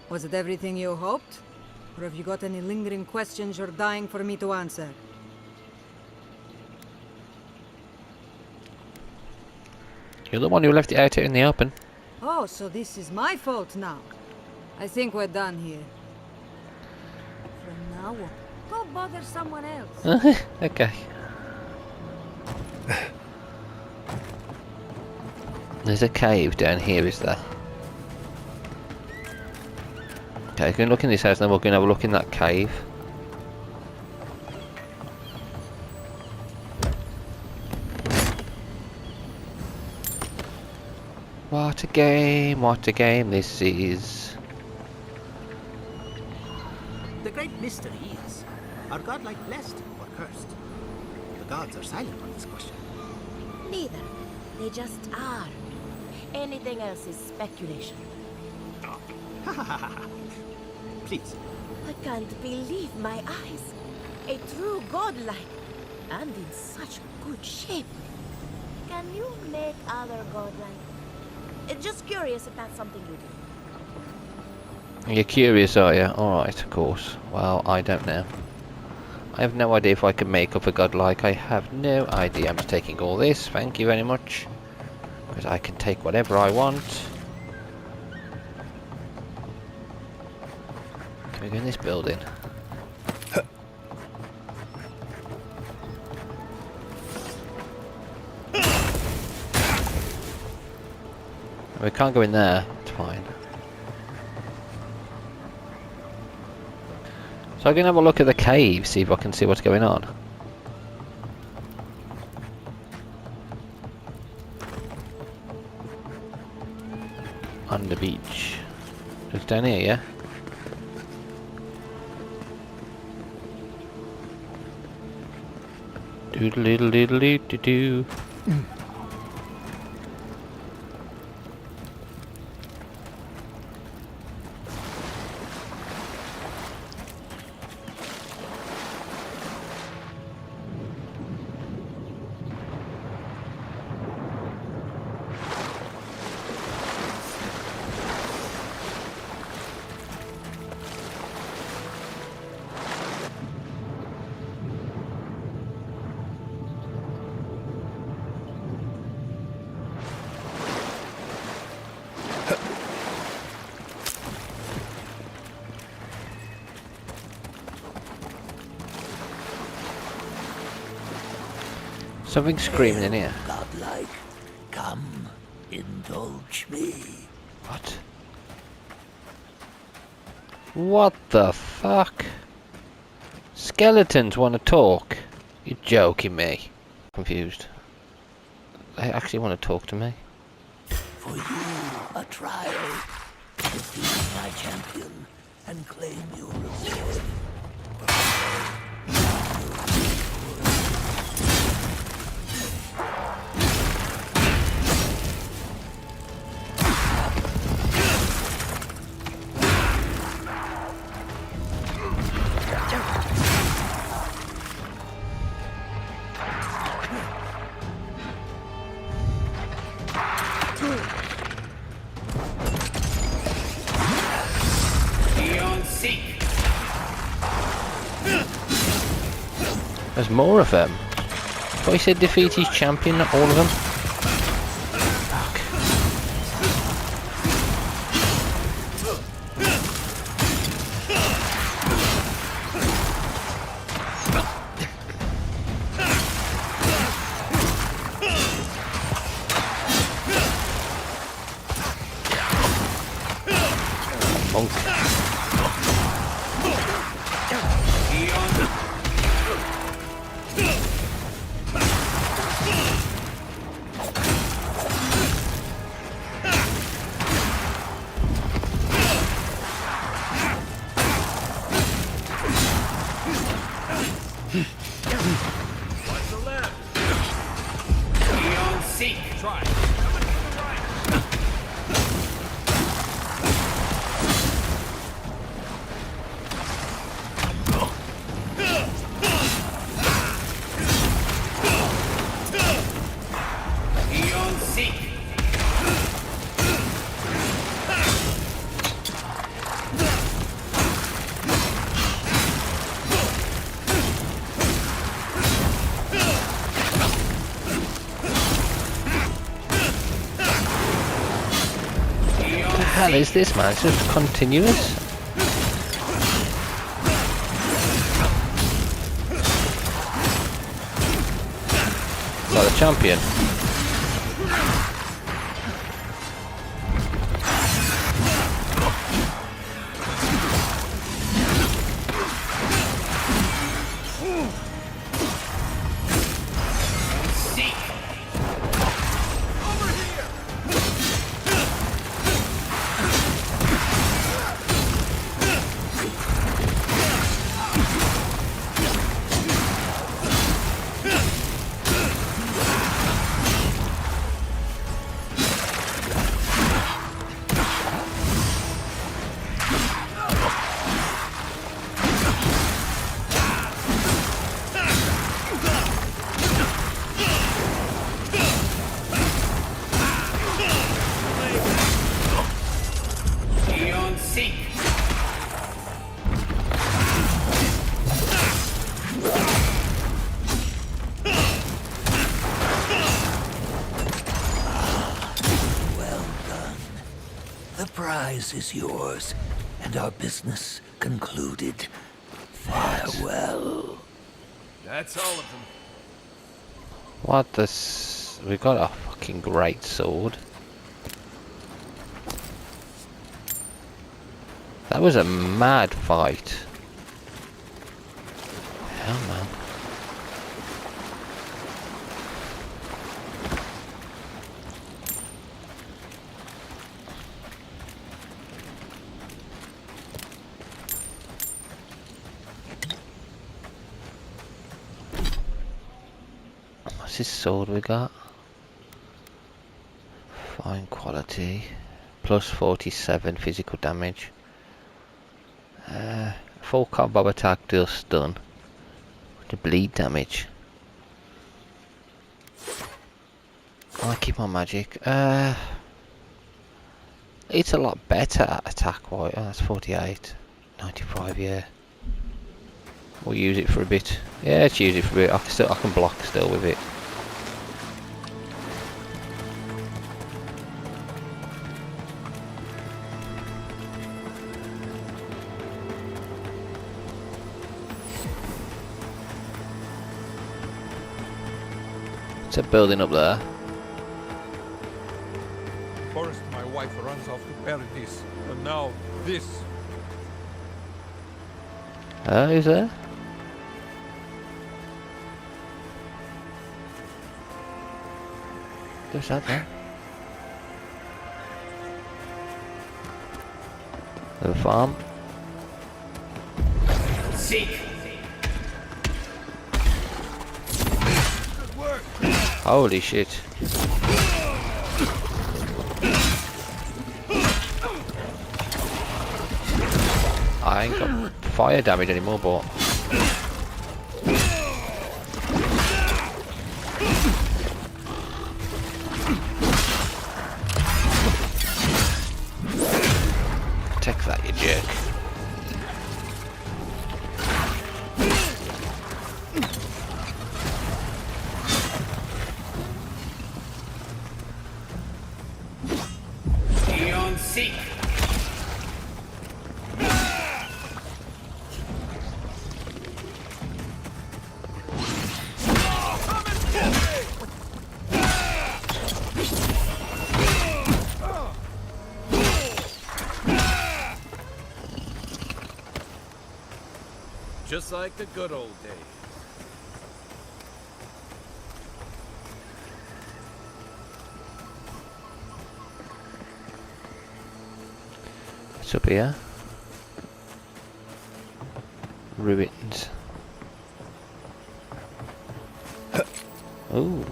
Was it everything you hoped? Or have you got any lingering questions you're dying for me to answer? You're the one who left it out here in the open. Oh, so this is my fault now. I think we're done here. From now on, go bother someone else. Okay. There's a cave down here, is there? Okay, we can look in this house, then we're going to have a look in that cave. What a game this is. The great mystery is, are godlike blessed or cursed? The gods are silent on this question. Neither. They just are. Anything else is speculation. Please. I can't believe my eyes. A true godlike. And in such good shape. Can you make other godlike? Just curious if that's something you do. You're curious, are you? Alright, of course. Well, I don't know. I have no idea if I can make up a godlike. I have no idea. I'm just taking all this. Thank you very much. Because I can take whatever I want. Can we go in this building? We can't go in there. It's fine. So I'm gonna have a look at the cave, see if I can see what's going on. On the beach. It's down here, yeah? Doodle doodle doodle doo doo doo. Something's screaming in here. Godlike, come, indulge me. What? What the fuck? Skeletons want to talk? You're joking me. Confused. They actually want to talk to me. For you, a trial. Defeat my champion and claim your reward. There's more of them. But he said defeat his champion, not all of them. Monk. What's the left? Eon Seek. Try. Eon Seek. What the hell is this, man? It's just continuous. Like the champion. Eon Seek. Well done. The prize is yours, and our business concluded. Farewell. That's all of them. What the we got a fucking great sword. That was a mad fight. Hell, man. What's this sword we got? Fine quality. Plus 47 physical damage. Full combo attack deals stun. The bleed damage. I keep my magic. It's a lot better at attack wise. Oh, that's 48. 95, yeah. We'll use it for a bit. Yeah, let's use it for a bit. I can block still with it. What's a building up there? First, my wife runs off to paradise, and now this. Who's there? There's that there. The farm. Seek. Holy shit. I ain't got fire damage anymore, but take that, you jerk. Eon Seek. Just like the good old days. What's up here? Ruins. Ooh.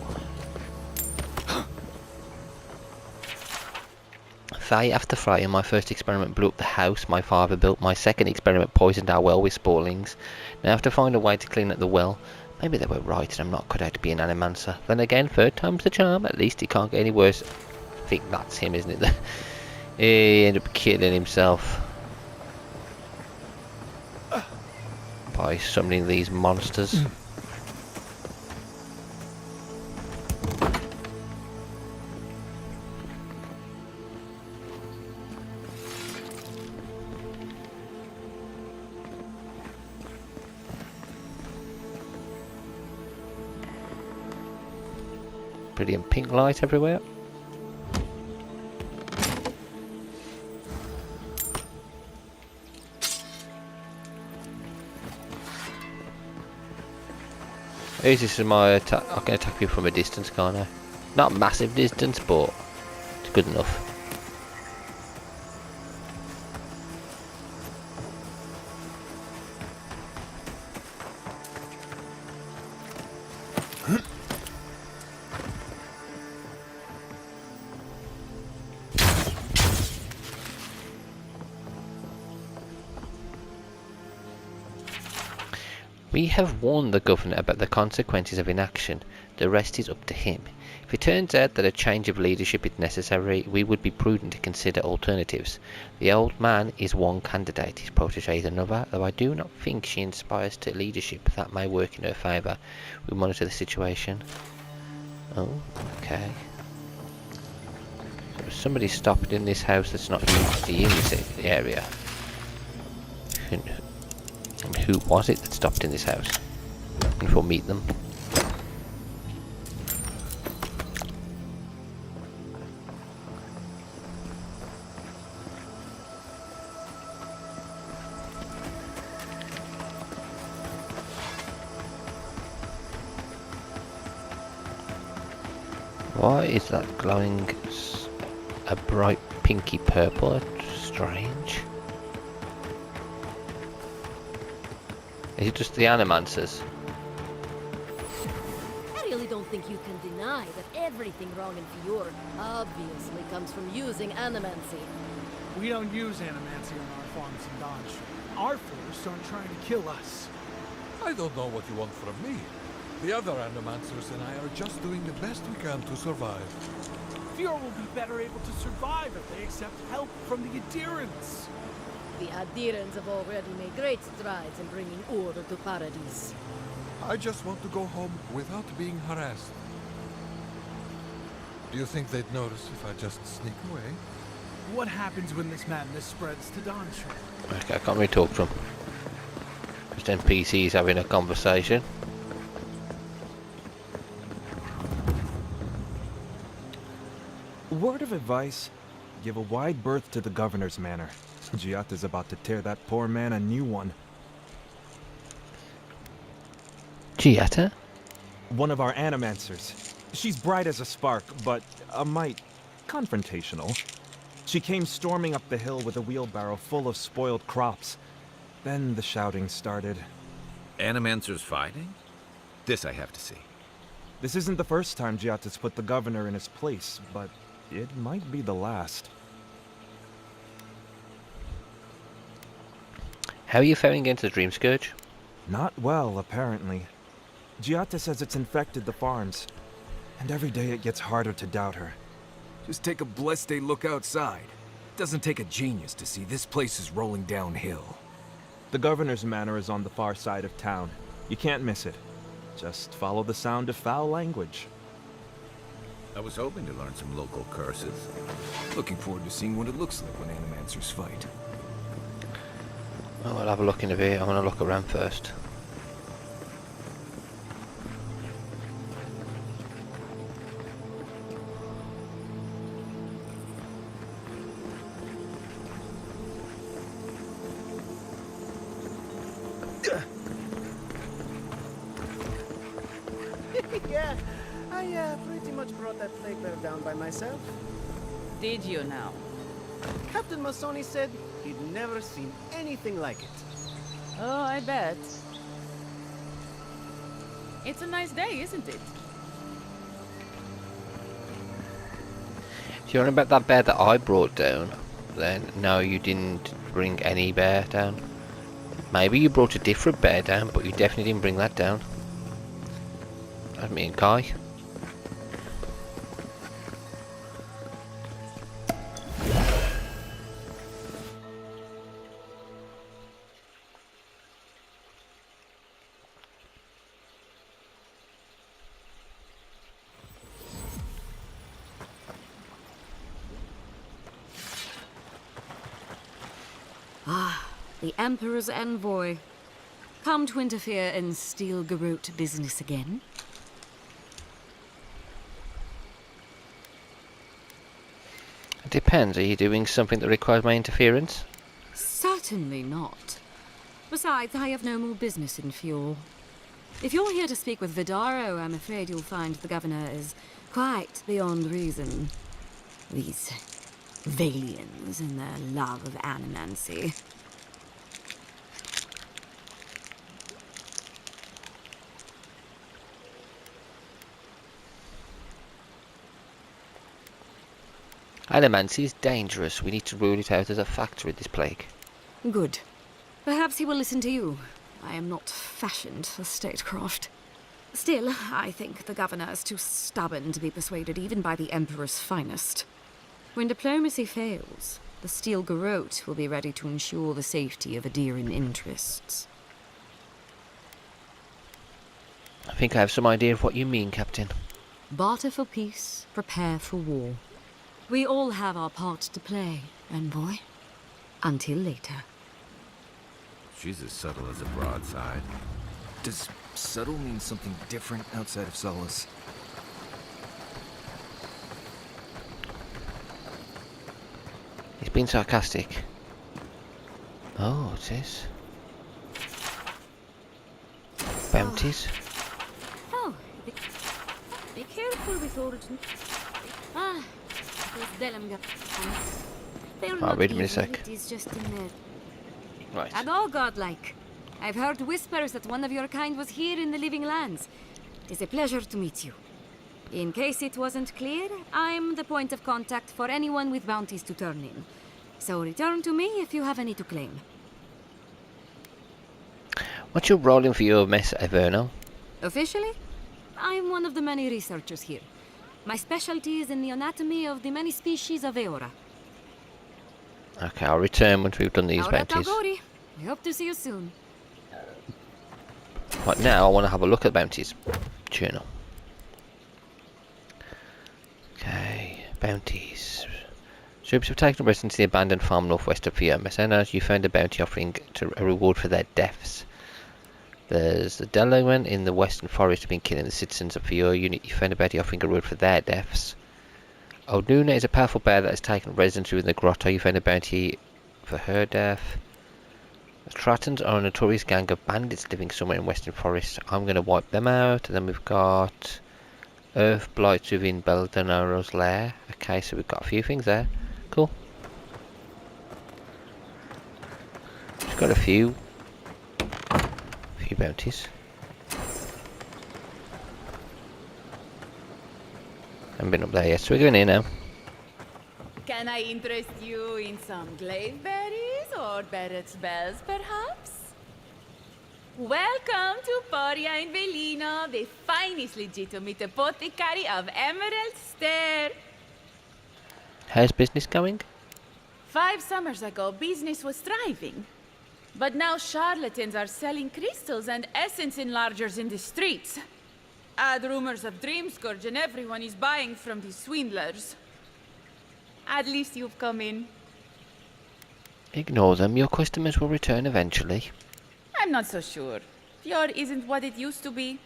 Faye, after Friday, my first experiment blew up the house my father built. My second experiment poisoned our well with sporlings. Now I have to find a way to clean up the well. Maybe they were right and I'm not cut out to be an animancer. Then again, third time's the charm. At least it can't get any worse. I think that's him, isn't it? He ended up killing himself by summoning these monsters. Brilliant pink light everywhere. This is my attack. I can attack people from a distance, can't I? Not massive distance, but it's good enough. We have warned the governor about the consequences of inaction. The rest is up to him. If it turns out that a change of leadership is necessary, we would be prudent to consider alternatives. The old man is one candidate, his protege is another, though I do not think she inspires to leadership. That may work in her favour. We monitor the situation. Oh, okay. So somebody stopped in this house that's not usually in this area. And who was it that stopped in this house? And we'll meet them. Why is that glowing a bright pinky purple? That's strange. Is it just the animancers? I really don't think you can deny that everything wrong in Fjord obviously comes from using animancy. We don't use animancy on our farms in Dodge. Our forests aren't trying to kill us. I don't know what you want from me. The other Animancers and I are just doing the best we can to survive. Fjord will be better able to survive if they accept help from the adherents. The adherents have already made great strides in bringing order to Paradise. I just want to go home without being harassed. Do you think they'd notice if I just sneak away? What happens when this madness spreads to Donshore? Okay, I can't really talk to them. Just NPCs having a conversation. Word of advice, give a wide berth to the governor's manor. Giata's about to tear that poor man a new one. Giata? One of our animancers. She's bright as a spark, but a mite confrontational. She came storming up the hill with a wheelbarrow full of spoiled crops. Then the shouting started. Animancers fighting? This I have to see. This isn't the first time Giata's put the governor in his place, but it might be the last. How are you faring against the Dream Scourge? Not well, apparently. Giata says it's infected the farms, and every day it gets harder to doubt her. Just take a blessed day look outside. Doesn't take a genius to see this place is rolling downhill. The governor's manor is on the far side of town. You can't miss it. Just follow the sound of foul language. I was hoping to learn some local curses. Looking forward to seeing what it looks like when animancers fight. Oh, I'll have a look in a bit. I'm gonna look around first. Yeah, I pretty much brought that plague bear down by myself. Did you now? Captain Masoni said he'd never seen anything like it. Oh, I bet. It's a nice day, isn't it? Do you remember about that bear that I brought down? Then no, you didn't bring any bear down. Maybe you brought a different bear down, but you definitely didn't bring that down. That's me and Kai. Ah, the Emperor's envoy. Come to interfere in Steel Garrote business again? It depends. Are you doing something that requires my interference? Certainly not. Besides, I have no more business in Fjord. If you're here to speak with Vidaro, I'm afraid you'll find the governor is quite beyond reason. These Valians and their love of animancy. Animancy is dangerous. We need to rule it out as a factor in this plague. Good. Perhaps he will listen to you. I am not fashioned for statecraft. Still, I think the governor is too stubborn to be persuaded even by the Emperor's finest. When diplomacy fails, the Steel Garrote will be ready to ensure the safety of adherent interests. I think I have some idea of what you mean, Captain. Barter for peace, prepare for war. We all have our part to play, envoy. Until later. She's as subtle as a broadside. Does subtle mean something different outside of Solace? He's been sarcastic. Oh, it is. Bounties. Oh, be careful with Origin. They're Right, not wait a minute a evil, sec. it is just in there. Right. And all godlike. I've heard whispers that one of your kind was here in the living lands. It is a pleasure to meet you. In case it wasn't clear, I'm the point of contact for anyone with bounties to turn in. So return to me if you have any to claim. What's your role in for your mess, Everno? Officially, I'm one of the many researchers here. My specialty is in the anatomy of the many species of Eora. Okay, I'll return once we've done these bounties. Tagori. I hope to see you soon. Right, now I want to have a look at the bounties. Journal. Okay, bounties. Troops have taken residence in the abandoned farm northwest of Fiume. Mercenaries, you found a bounty offering a reward for their deaths. There's the Delaware in the western forest have been killing the citizens of your unit. You found a bounty offering a reward for their deaths. Oduna is a powerful bear that has taken residence within the grotto. You found a bounty for her death. The Tratons are a notorious gang of bandits living somewhere in western forest. I'm going to wipe them out. And then we've got Earth Blights within Beldanoro's lair. Okay, so we've got a few things there. Cool. We've got a few bounties. Haven't been up there yet, so we're going in now. Can I interest you in some glaive berries or Barrett's bells, perhaps? Welcome to Poria in Velino, the finest legitimate apothecary of Emerald Stair. How's business going? 5 summers ago, business was thriving. But now charlatans are selling crystals and essence enlargers in the streets. Add rumors of Dreamscourge and everyone is buying from these swindlers. At least you've come in. Ignore them. Your customers will return eventually. I'm not so sure. Fjord isn't what it used to be.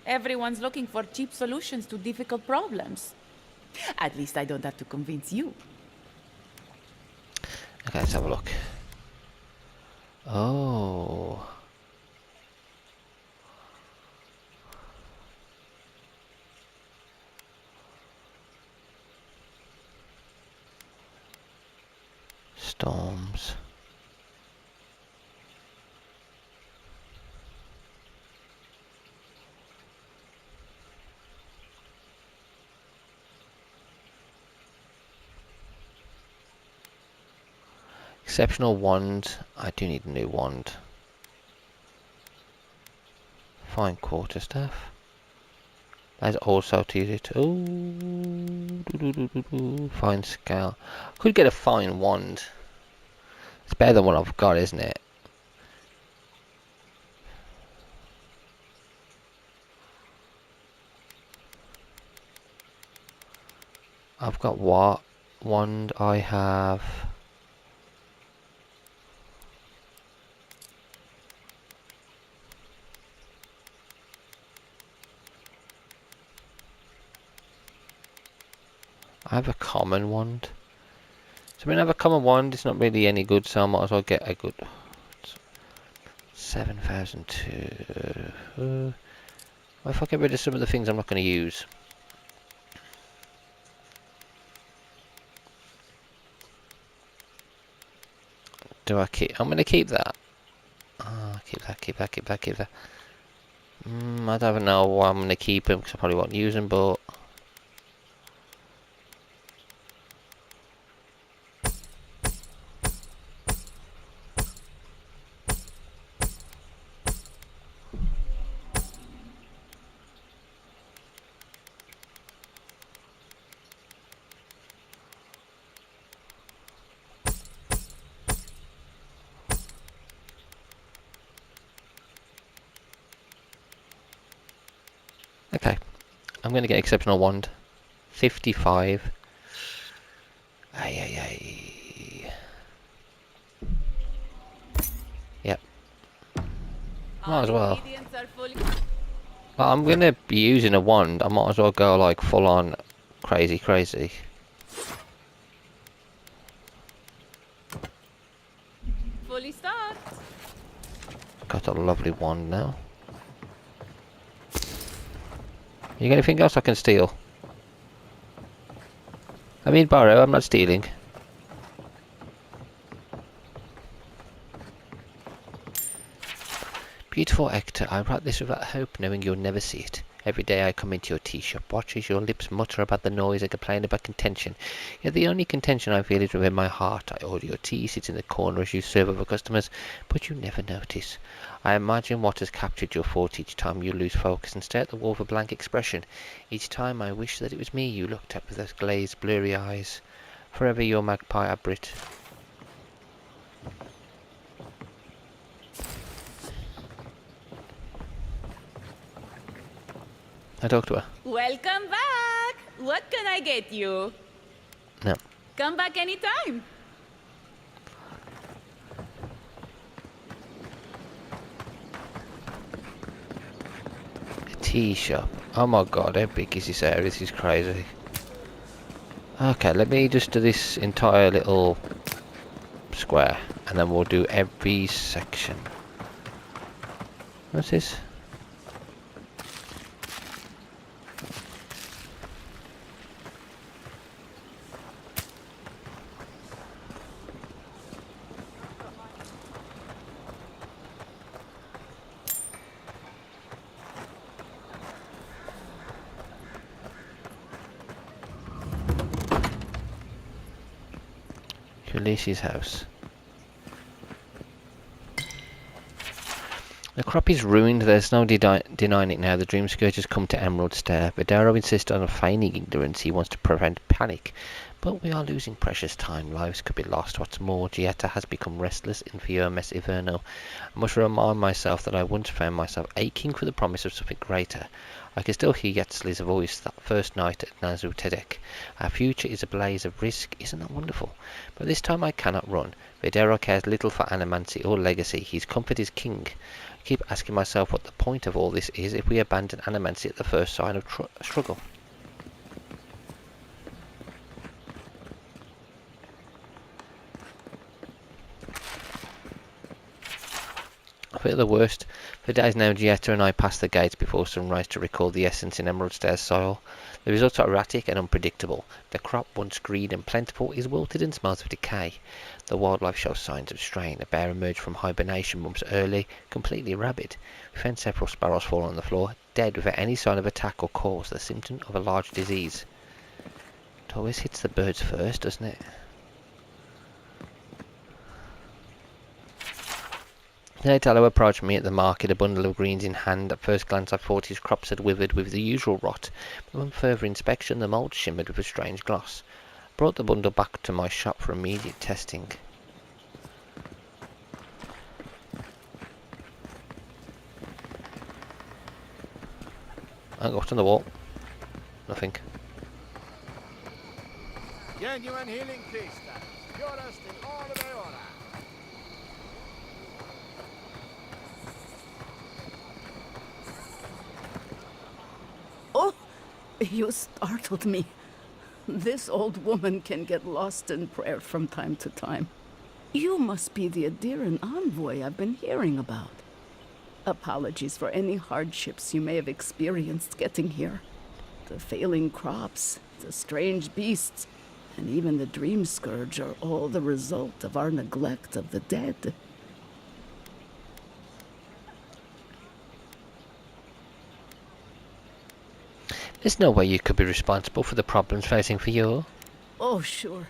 Everyone's looking for cheap solutions to difficult problems. At least I don't have to convince you. Okay, let's have a look. Oh. Storms. Exceptional wand. I do need a new wand. Fine quarterstaff. That's also to use it. Ooh, fine scale. Could get a fine wand. It's better than what I've got, isn't it? I've got what wand? I have. I have a common wand. So when I have a common wand, it's not really any good, so I might as well get a good 7,002. If I get rid of some of the things I'm not going to use. Do I keep? I'm going to keep that. Keep that. I don't know why I'm going to keep them, because I probably won't use them, but... Okay, I'm going to get exceptional wand. 55. Yep. Might as well. Well, I'm going to be using a wand. I might as well go like full on crazy. Fully stocked. Got a lovely wand now. You got anything else I can steal? I mean borrow, I'm not stealing. Beautiful Hector, I write this without hope, knowing you'll never see it. Every day I come into your tea shop, watch as your lips mutter about the noise and complain about contention. Yet the only contention I feel is within my heart. I order your tea, sit in the corner as you serve other customers, but you never notice. I imagine what has captured your thought each time you lose focus and stare at the wall with a blank expression. Each time I wish that it was me you looked at with those glazed, blurry eyes. Forever your magpie Abrit. I talked to her. Welcome back! What can I get you? No. Come back anytime. A tea shop. Oh my god, how big is this area? This is crazy. Okay, let me just do this entire little square and then we'll do every section. What's this? Ulysses' house. The crop is ruined, there's no denying it now. The Dream Scourge has come to Emerald Stair. Videro insists on feigning ignorance. He wants to prevent panic. But we are losing precious time. Lives could be lost. What's more, Gietta has become restless in Fior Mes Iverno. I must remind myself that I once found myself aching for the promise of something greater. I can still hear Yetzli's voice that first night at Nazu Tedek. Our future is a blaze of risk, isn't that wonderful? But this time I cannot run. Videro cares little for animancy or legacy. His comfort is king. I keep asking myself what the point of all this is if we abandon animancy at the first sign of struggle. I feel the worst. For days now, Gietta and I pass the gates before sunrise to recall the essence in Emerald Stair's soil. The results are erratic and unpredictable. The crop, once green and plentiful, is wilted and smells of decay. The wildlife shows signs of strain. A bear emerged from hibernation months early, completely rabid. We found several sparrows fallen on the floor, dead without any sign of attack or cause, the symptom of a large disease. It always hits the birds first, doesn't it? Tallow approached me at the market, a bundle of greens in hand. At first glance I thought his crops had withered with the usual rot, but on further inspection the mould shimmered with a strange gloss. I brought the bundle back to my shop for immediate testing. I got on the wall. Nothing. Genuine healing crystal, purest in all of Eora. Oh, you startled me. This old woman can get lost in prayer from time to time. You must be the Adiran envoy I've been hearing about. Apologies for any hardships you may have experienced getting here. The failing crops, the strange beasts, and even the Dream Scourge are all the result of our neglect of the dead. There's no way you could be responsible for the problems facing Fior. Oh, sure.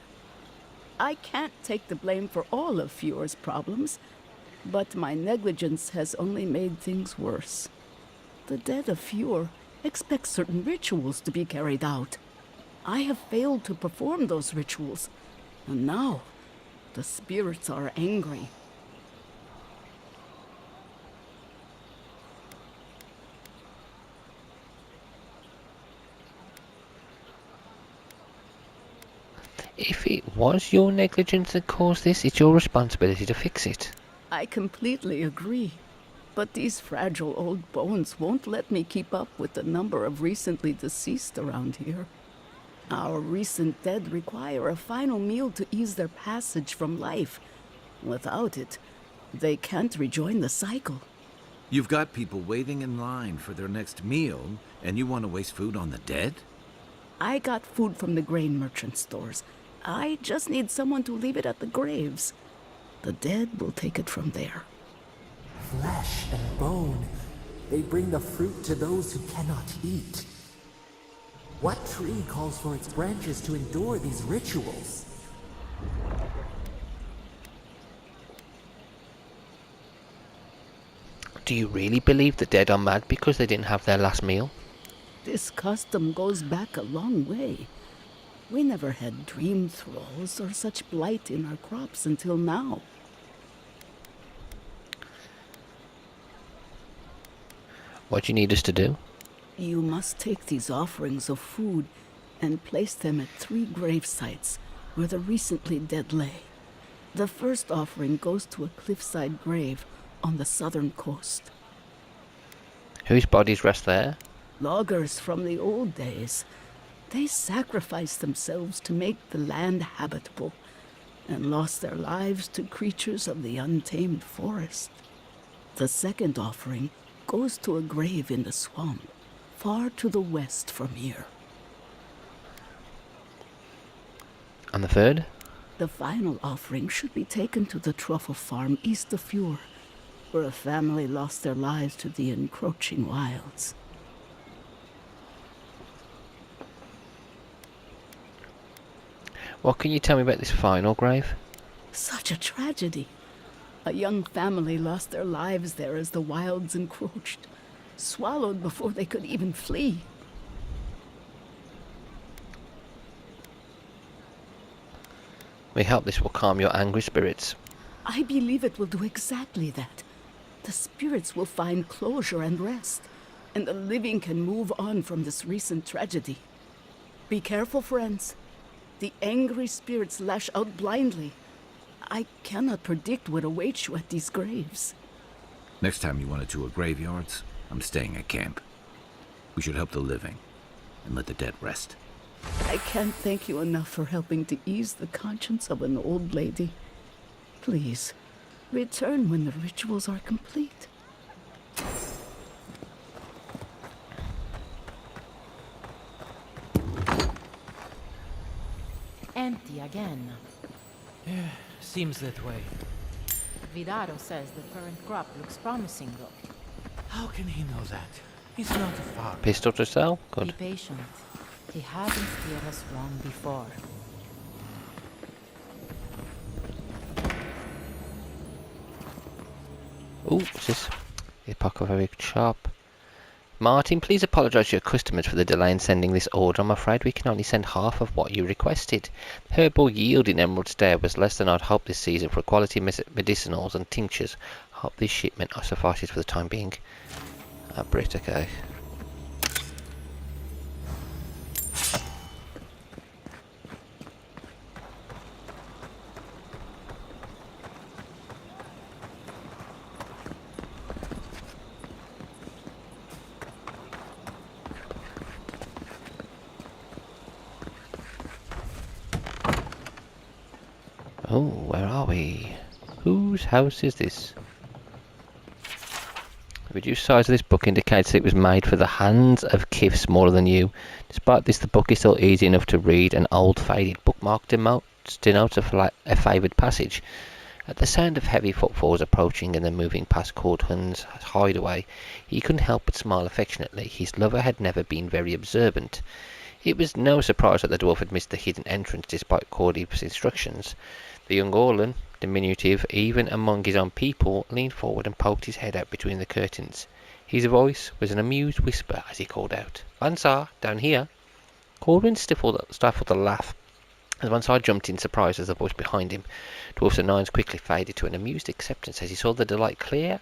I can't take the blame for all of Fior's problems, but my negligence has only made things worse. The dead of Fior expect certain rituals to be carried out. I have failed to perform those rituals, and now the spirits are angry. If it was your negligence that caused this, it's your responsibility to fix it. I completely agree. But these fragile old bones won't let me keep up with the number of recently deceased around here. Our recent dead require a final meal to ease their passage from life. Without it, they can't rejoin the cycle. You've got people waiting in line for their next meal, and you want to waste food on the dead? I got food from the grain merchant stores. I just need someone to leave it at the graves. The dead will take it from there. Flesh and bone. They bring the fruit to those who cannot eat. What tree calls for its branches to endure these rituals? Do you really believe the dead are mad because they didn't have their last meal? This custom goes back a long way. We never had dream thralls or such blight in our crops until now. What do you need us to do? You must take these offerings of food and place them at 3 grave sites where the recently dead lay. The first offering goes to a cliffside grave on the southern coast. Whose bodies rest there? Loggers from the old days. They sacrificed themselves to make the land habitable and lost their lives to creatures of the untamed forest. The second offering goes to a grave in the swamp, far to the west from here. And the third? The final offering should be taken to the truffle farm east of Fjord, where a family lost their lives to the encroaching wilds. What can you tell me about this final grave? Such a tragedy. A young family lost their lives there as the wilds encroached, swallowed before they could even flee. We hope this will calm your angry spirits. I believe it will do exactly that. The spirits will find closure and rest, and the living can move on from this recent tragedy. Be careful, friends. The angry spirits lash out blindly. I cannot predict what awaits you at these graves. Next time you want to tour graveyards, I'm staying at camp. We should help the living and let the dead rest. I can't thank you enough for helping to ease the conscience of an old lady. Please, return when the rituals are complete. Empty again. Yeah, seems that way. Vidaro says the current crop looks promising, though. How can he know that? He's not a farmer. Pistol to sell? Good. Be patient. He hasn't steered us wrong before. Ooh, what's this? The apocalyptic shop. Martin, please apologise to your customers for the delay in sending this order. I'm afraid we can only send half of what you requested. The herbal yield in Emerald Stair was less than I'd hoped this season for quality medicinals and tinctures. I hope this shipment suffices for the time being. Brit, okay. Oh, where are we? Whose house is this? The reduced size of this book indicates that it was made for the hands of kith smaller than you. Despite this, the book is still easy enough to read. An old faded bookmark denotes a favoured passage. At the sound of heavy footfalls approaching and then moving past Cordhun's hideaway, he couldn't help but smile affectionately. His lover had never been very observant. It was no surprise that the dwarf had missed the hidden entrance despite Cordy's instructions. The young Orlan, diminutive even among his own people, leaned forward and poked his head out between the curtains. His voice was an amused whisper as he called out, "Vansar, down here!" Corwin stifled a laugh as Vansar jumped in surprise as the voice behind him. Dwarf's annoyance quickly faded to an amused acceptance as he saw the delight clear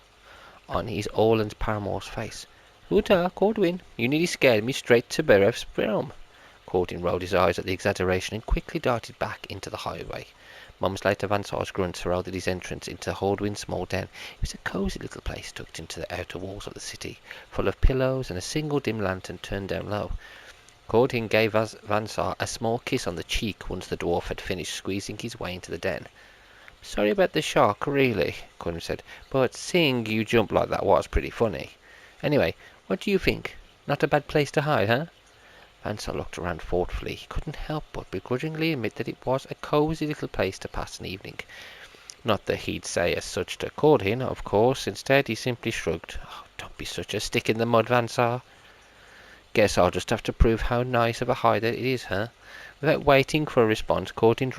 on his Orlan's paramour's face. "Uta, Corwin, you nearly scared me straight to Berev's realm." Corwin rolled his eyes at the exaggeration and quickly darted back into the highway. Moments later, Vansar's grunts heralded his entrance into Haldwin's small den. It was a cosy little place tucked into the outer walls of the city, full of pillows and a single dim lantern turned down low. Cordhin gave Vansar a small kiss on the cheek once the dwarf had finished squeezing his way into the den. "Sorry about the shock, really," Cordhin said, "but seeing you jump like that was pretty funny. Anyway, what do you think? Not a bad place to hide, huh?" Vansar looked around thoughtfully. He couldn't help but begrudgingly admit that it was a cosy little place to pass an evening. Not that he'd say as such to Cordin, of course. Instead, he simply shrugged. Oh, don't be such a stick in the mud, Vansar. Guess I'll just have to prove how nice of a hideout it is, huh? Without waiting for a response, Cordin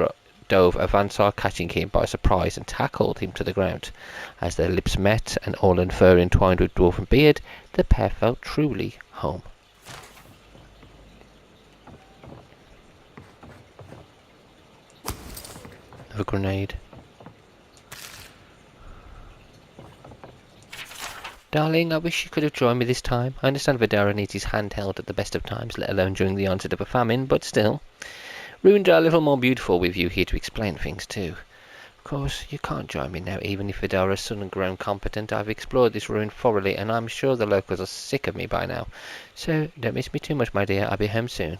dove at Vansar, catching him by surprise and tackled him to the ground. As their lips met, and all in fur entwined with dwarven beard, the pair felt truly home. A grenade. Darling, I wish you could have joined me this time. I understand Vidara needs his hand held at the best of times, let alone during the onset of a famine, but still. Runes are a little more beautiful with you here to explain things too. Of course, you can't join me now, even if Vidara's suddenly grown competent. I've explored this ruin thoroughly, and I'm sure the locals are sick of me by now. So, don't miss me too much, my dear. I'll be home soon.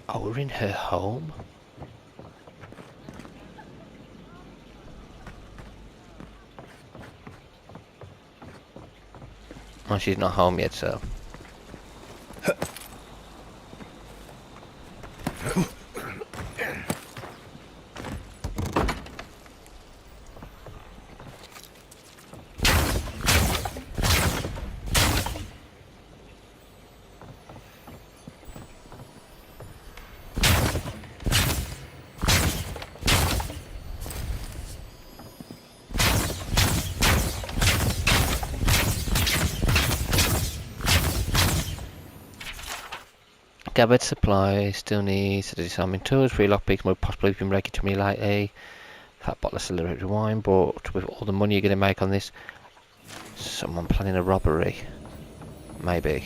Oh, we're in her home? Oh, she's not home yet, so... Gathered supplies, still needs disarming tools, 3 lockpicks, more possibly been ready to me lately. Fat bottle of celebrated wine, but with all the money you're going to make on this, someone planning a robbery. Maybe.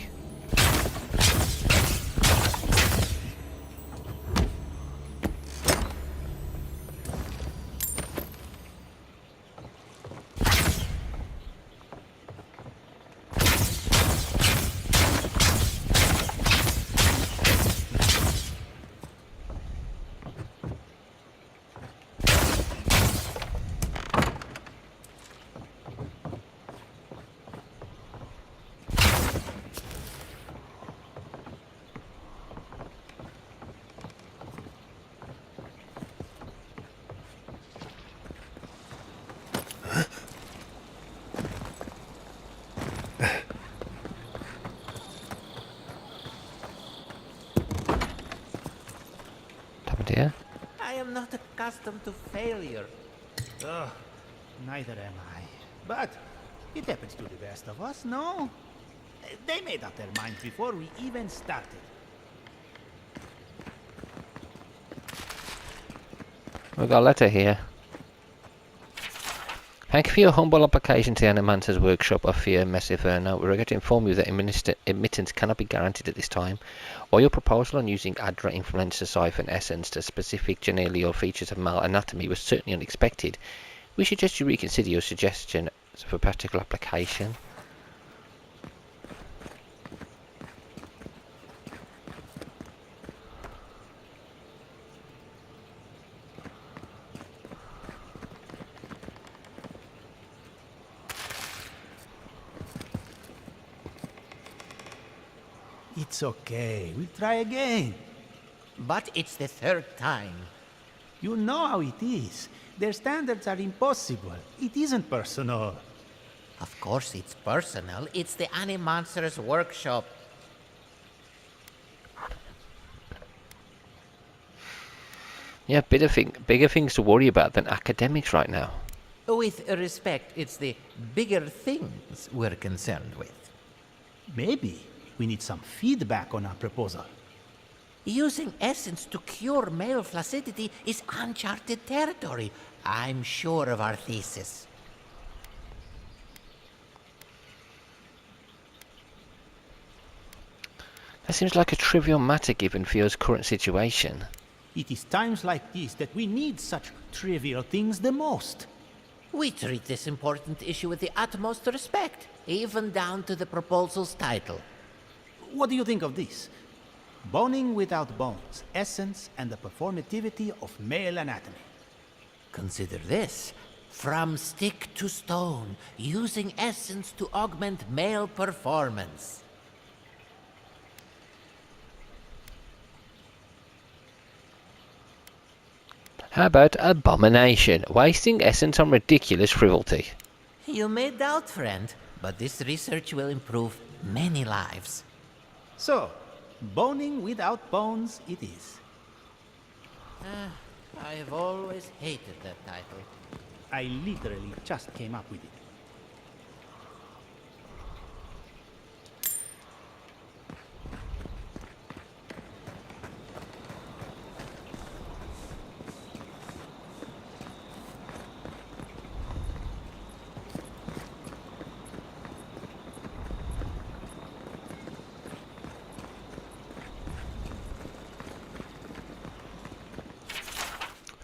Dear? I am not accustomed to failure. Oh, neither am I. But it happens to the best of us, no? They made up their minds before we even started. We've got a letter here. Thank you for your humble application to the Animancer's workshop of Fear Messiverno. We regret to inform you that admittance cannot be guaranteed at this time. While your proposal on using Adra Influenza Siphon Essence to specific generial features of male anatomy was certainly unexpected, we suggest you reconsider your suggestion for practical application. It's okay. We'll try again. But it's the 3rd time. You know how it is. Their standards are impossible. It isn't personal. Of course it's personal. It's the Animancer's workshop. Yeah, bigger things to worry about than academics right now. With respect, it's the bigger things we're concerned with. Maybe we need some feedback on our proposal. Using essence to cure male flaccidity is uncharted territory. I'm sure of our thesis. That seems like a trivial matter given Theo's current situation. It is times like these that we need such trivial things the most. We treat this important issue with the utmost respect, even down to the proposal's title. What do you think of this? Boning without bones, essence and the performativity of male anatomy. Consider this. From stick to stone, using essence to augment male performance. How about abomination? Wasting essence on ridiculous frivolity. You may doubt, friend, but this research will improve many lives. So, boning without bones it is. I have always hated that title. I literally just came up with it.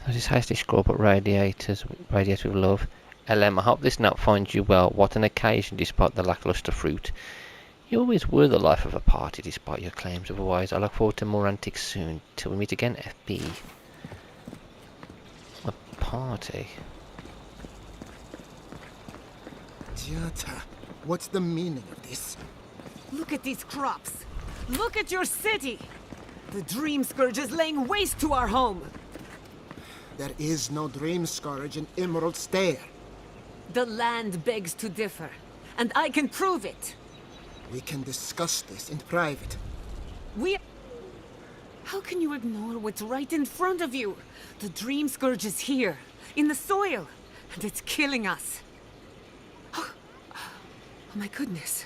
This hasty scroll but radiate with love. LM, I hope this note finds you well. What an occasion despite the lackluster fruit. You always were the life of a party despite your claims otherwise. I look forward to more antics soon. Till we meet again, FB. A party? Giata, what's the meaning of this? Look at these crops. Look at your city. The Dream Scourge is laying waste to our home. There is no Dream Scourge in Emerald Stair. The land begs to differ, and I can prove it. We can discuss this in private. How can you ignore what's right in front of you? The Dream Scourge is here, in the soil, and it's killing us. Oh my goodness.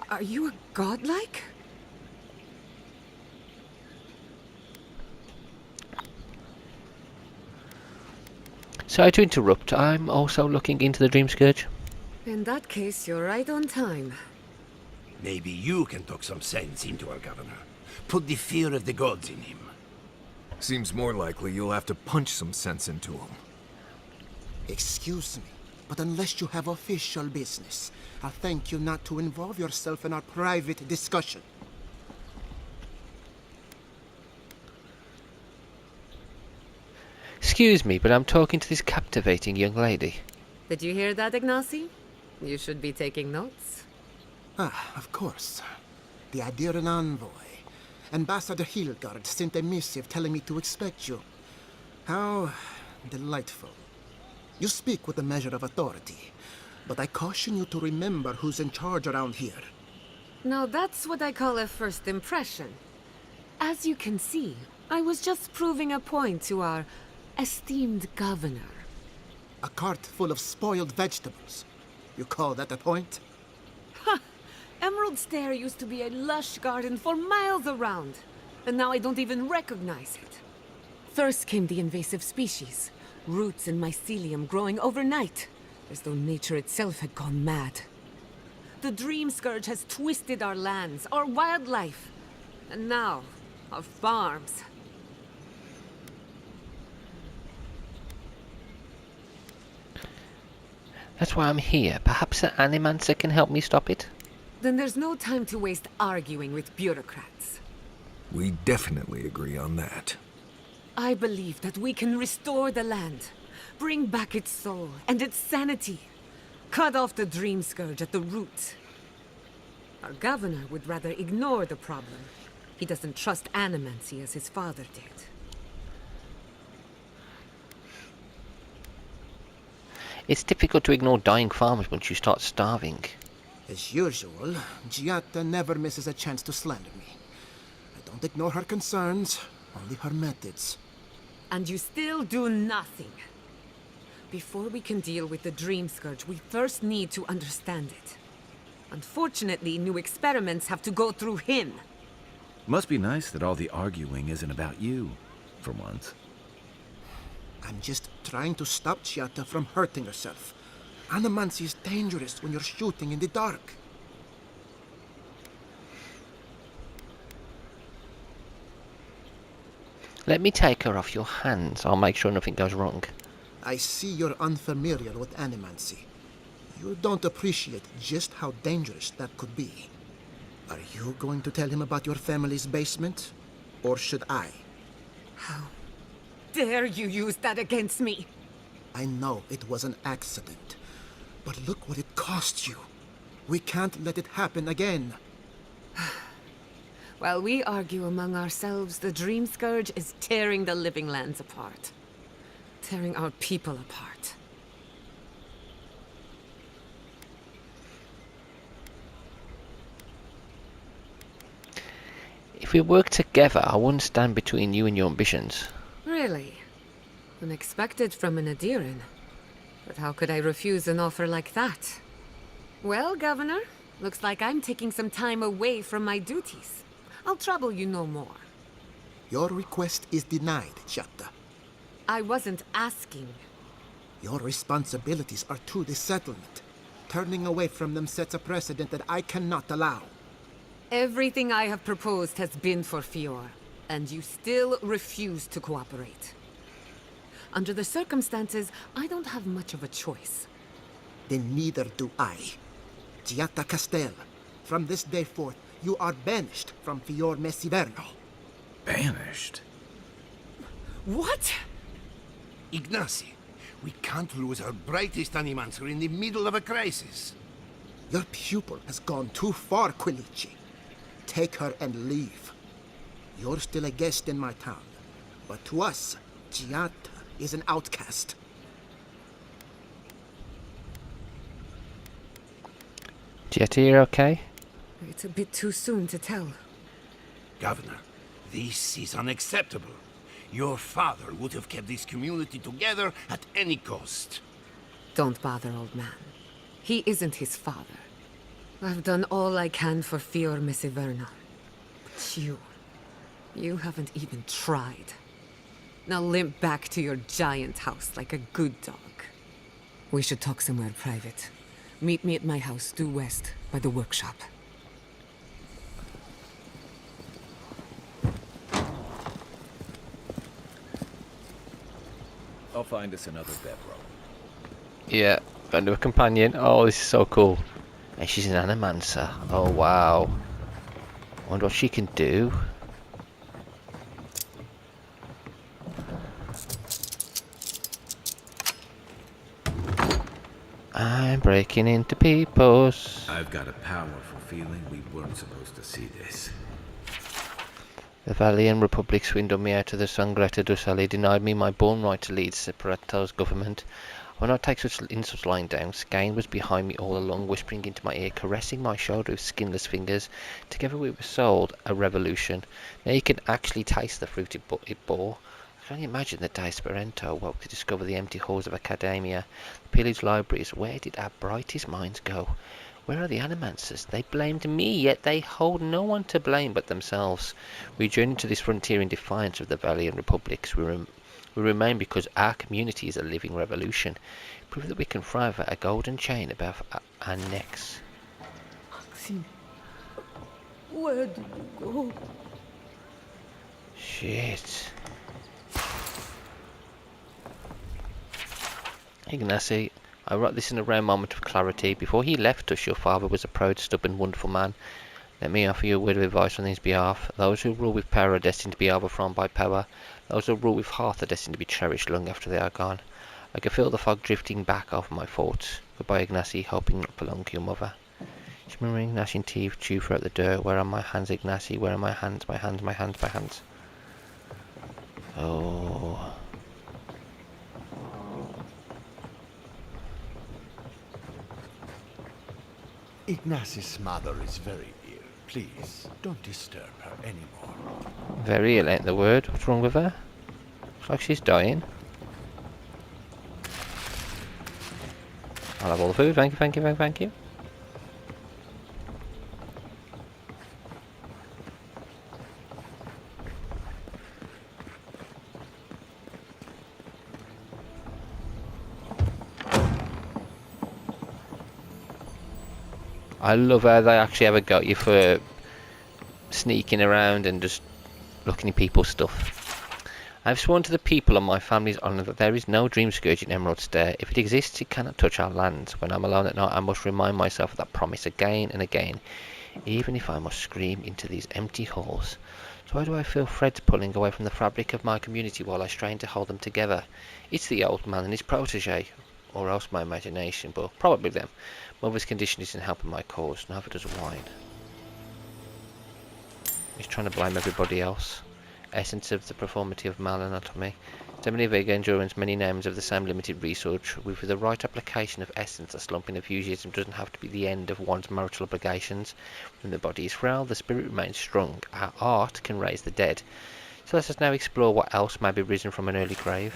Are you a godlike? Sorry to interrupt. I'm also looking into the Dream Scourge. In that case, you're right on time. Maybe you can talk some sense into our governor. Put the fear of the gods in him. Seems more likely you'll have to punch some sense into him. Excuse me, but unless you have official business, I'll thank you not to involve yourself in our private discussion. Excuse me, but I'm talking to this captivating young lady. Did you hear that, Ignacy? You should be taking notes. Ah, of course. The Adiran envoy. Ambassador Hilgard sent a missive telling me to expect you. How delightful. You speak with a measure of authority, but I caution you to remember who's in charge around here. Now that's what I call a first impression. As you can see, I was just proving a point to our esteemed governor. A cart full of spoiled vegetables. You call that a point? Ha! Emerald Stair used to be a lush garden for miles around, and now I don't even recognize it. First came the invasive species, roots and mycelium growing overnight, as though nature itself had gone mad. The Dream Scourge has twisted our lands, our wildlife, and now, our farms. That's why I'm here. Perhaps an animancer can help me stop it? Then there's no time to waste arguing with bureaucrats. We definitely agree on that. I believe that we can restore the land, bring back its soul and its sanity, cut off the Dream Scourge at the root. Our governor would rather ignore the problem. He doesn't trust animancy as his father did. It's difficult to ignore dying farmers once you start starving. As usual, Giata never misses a chance to slander me. I don't ignore her concerns, only her methods. And you still do nothing. Before we can deal with the Dream Scourge, we first need to understand it. Unfortunately, new experiments have to go through him. Must be nice that all the arguing isn't about you, for once. I'm just trying to stop Giata from hurting herself. Animancy is dangerous when you're shooting in the dark. Let me take her off your hands. I'll make sure nothing goes wrong. I see you're unfamiliar with animancy. You don't appreciate just how dangerous that could be. Are you going to tell him about your family's basement? Or should I? How dare you use that against me? I know it was an accident. But look what it cost you. We can't let it happen again. While we argue among ourselves, the Dream Scourge is tearing the living lands apart. Tearing our people apart. If we work together, I wouldn't stand between you and your ambitions. Really? Unexpected from an Adiran. But how could I refuse an offer like that? Well, Governor, looks like I'm taking some time away from my duties. I'll trouble you no more. Your request is denied, Giatta. I wasn't asking. Your responsibilities are to the settlement. Turning away from them sets a precedent that I cannot allow. Everything I have proposed has been for Fior, and you still refuse to cooperate. Under the circumstances, I don't have much of a choice. Then neither do I. Giatta Castel, from this day forth, you are banished from Fior Messiverno. Banished? What? Ignacy, we can't lose our brightest animancer in the middle of a crisis. Your pupil has gone too far, Quilici. Take her and leave. You're still a guest in my town, but to us, Giatta is an outcast. Giatta, you're okay? It's a bit too soon to tell. Governor, this is unacceptable. Your father would have kept this community together at any cost. Don't bother, old man. He isn't his father. I've done all I can for Fior Messiverno. But you haven't even tried. Now limp back to your giant house like a good dog. We should talk somewhere private. Meet me at my house due west by the workshop. I'll find us another bedroll. Yeah, found a companion. Oh, this is so cool. And she's an animancer. Oh, wow. Wonder what she can do. I'm breaking into people's. I've got a powerful feeling we weren't supposed to see this. The Valiant Republic swindled me out of the Sangreta Dusali, denied me my born right to lead Separato's government. When I take such insults lying down, Skane was behind me all along, whispering into my ear, caressing my shoulder with skinless fingers. Together we were sold a revolution. Now you can actually taste the fruit it bore. I can only imagine the day Sparento woke to discover the empty halls of Academia, the pillaged libraries. Where did our brightest minds go? Where are the animancers? They blamed me, yet they hold no one to blame but themselves. We journeyed to this frontier in defiance of the Valiant Republics. We remain because our community is a living revolution. Prove that we can thrive at a golden chain above our necks. Maxime, where did you go? Shit. Ignacy, I wrote this in a rare moment of clarity. Before he left us, your father was a proud, stubborn, wonderful man. Let me offer you a word of advice on his behalf. Those who rule with power are destined to be overthrown by power. Those who rule with heart are destined to be cherished long after they are gone. I can feel the fog drifting back over my thoughts. Goodbye, Ignacy, hoping not for long to your mother. Shimmering, gnashing teeth chew throughout the dirt. Where are my hands, Ignacy? Where are my hands? My hands, my hands, my hands. Oh. Ignacy's mother is very ill. Please, don't disturb her anymore. Very ill ain't the word. What's wrong with her? Looks like she's dying. I'll have all the food. Thank you, thank you, thank you. I love how they actually ever got you for sneaking around and just looking at people's stuff. I have sworn to the people on my family's honour that there is no dream scourge in Emerald Stair. If it exists, it cannot touch our lands. When I'm alone at night, I must remind myself of that promise again and again, even if I must scream into these empty halls. So why do I feel threads pulling away from the fabric of my community while I strain to hold them together? It's the old man and his protege, or else my imagination, but probably them. Mother's condition isn't helping my cause, neither does wine. He's trying to blame everybody else. Essence of the performity of male anatomy. So many vigor, endurance, many names of the same limited research. With the right application of essence, a slumping of Fuchsianism doesn't have to be the end of one's marital obligations. When the body is frail, the spirit remains strong. Our art can raise the dead. So let us now explore what else may be risen from an early grave.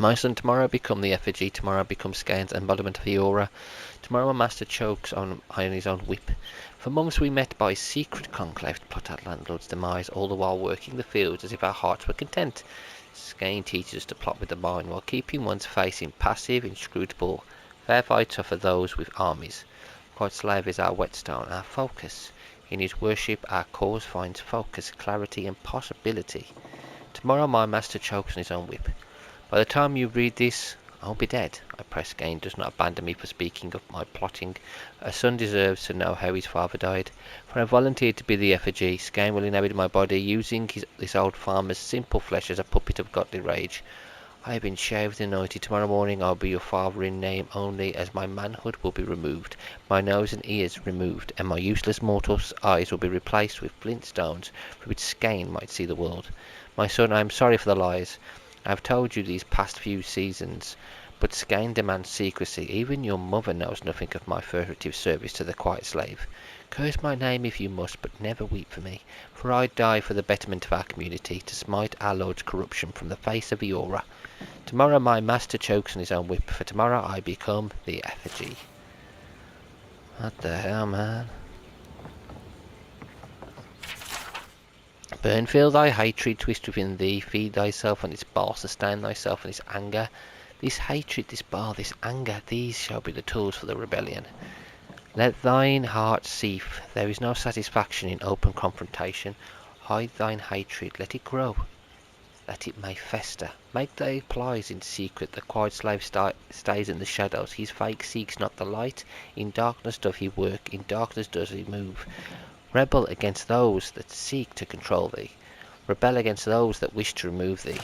My son, tomorrow I become the effigy, tomorrow I become Skane's embodiment of the aura. Tomorrow my master chokes on his own whip. For months we met by secret conclave to plot out landlord's demise, all the while working the fields as if our hearts were content. Skane teaches us to plot with the mind, while keeping one's face impassive, inscrutable. Fair fights are for those with armies. Quiet slave is our whetstone, our focus. In his worship our cause finds focus, clarity and possibility. Tomorrow my master chokes on his own whip. By the time you read this, I'll be dead. I pray Skane does not abandon me for speaking of my plotting. A son deserves to know how his father died. For I volunteered to be the effigy. Skane will inhabit my body, using this old farmer's simple flesh as a puppet of godly rage. I have been shaved and anointed. Tomorrow morning I'll be your father in name only, as my manhood will be removed, my nose and ears removed, and my useless mortal eyes will be replaced with flint stones, through which Skane might see the world. My son, I am sorry for the lies I have told you these past few seasons, but Skane demands secrecy. Even your mother knows nothing of my furtive service to the quiet slave. Curse my name if you must, but never weep for me, for I die for the betterment of our community, to smite our Lord's corruption from the face of Eora. Tomorrow my master chokes on his own whip, for tomorrow I become the effigy. What the hell, man? Burn, feel thy hatred, twist within thee, feed thyself on its bile, sustain thyself on its anger. This hatred, this bile, this anger, these shall be the tools for the rebellion. Let thine heart seethe, there is no satisfaction in open confrontation. Hide thine hatred, let it grow, that it may fester. Make thy plies in secret, the quiet slave stays in the shadows, his fake seeks not the light, in darkness doth he work, in darkness does he move. Rebel against those that seek to control thee. Rebel against those that wish to remove thee.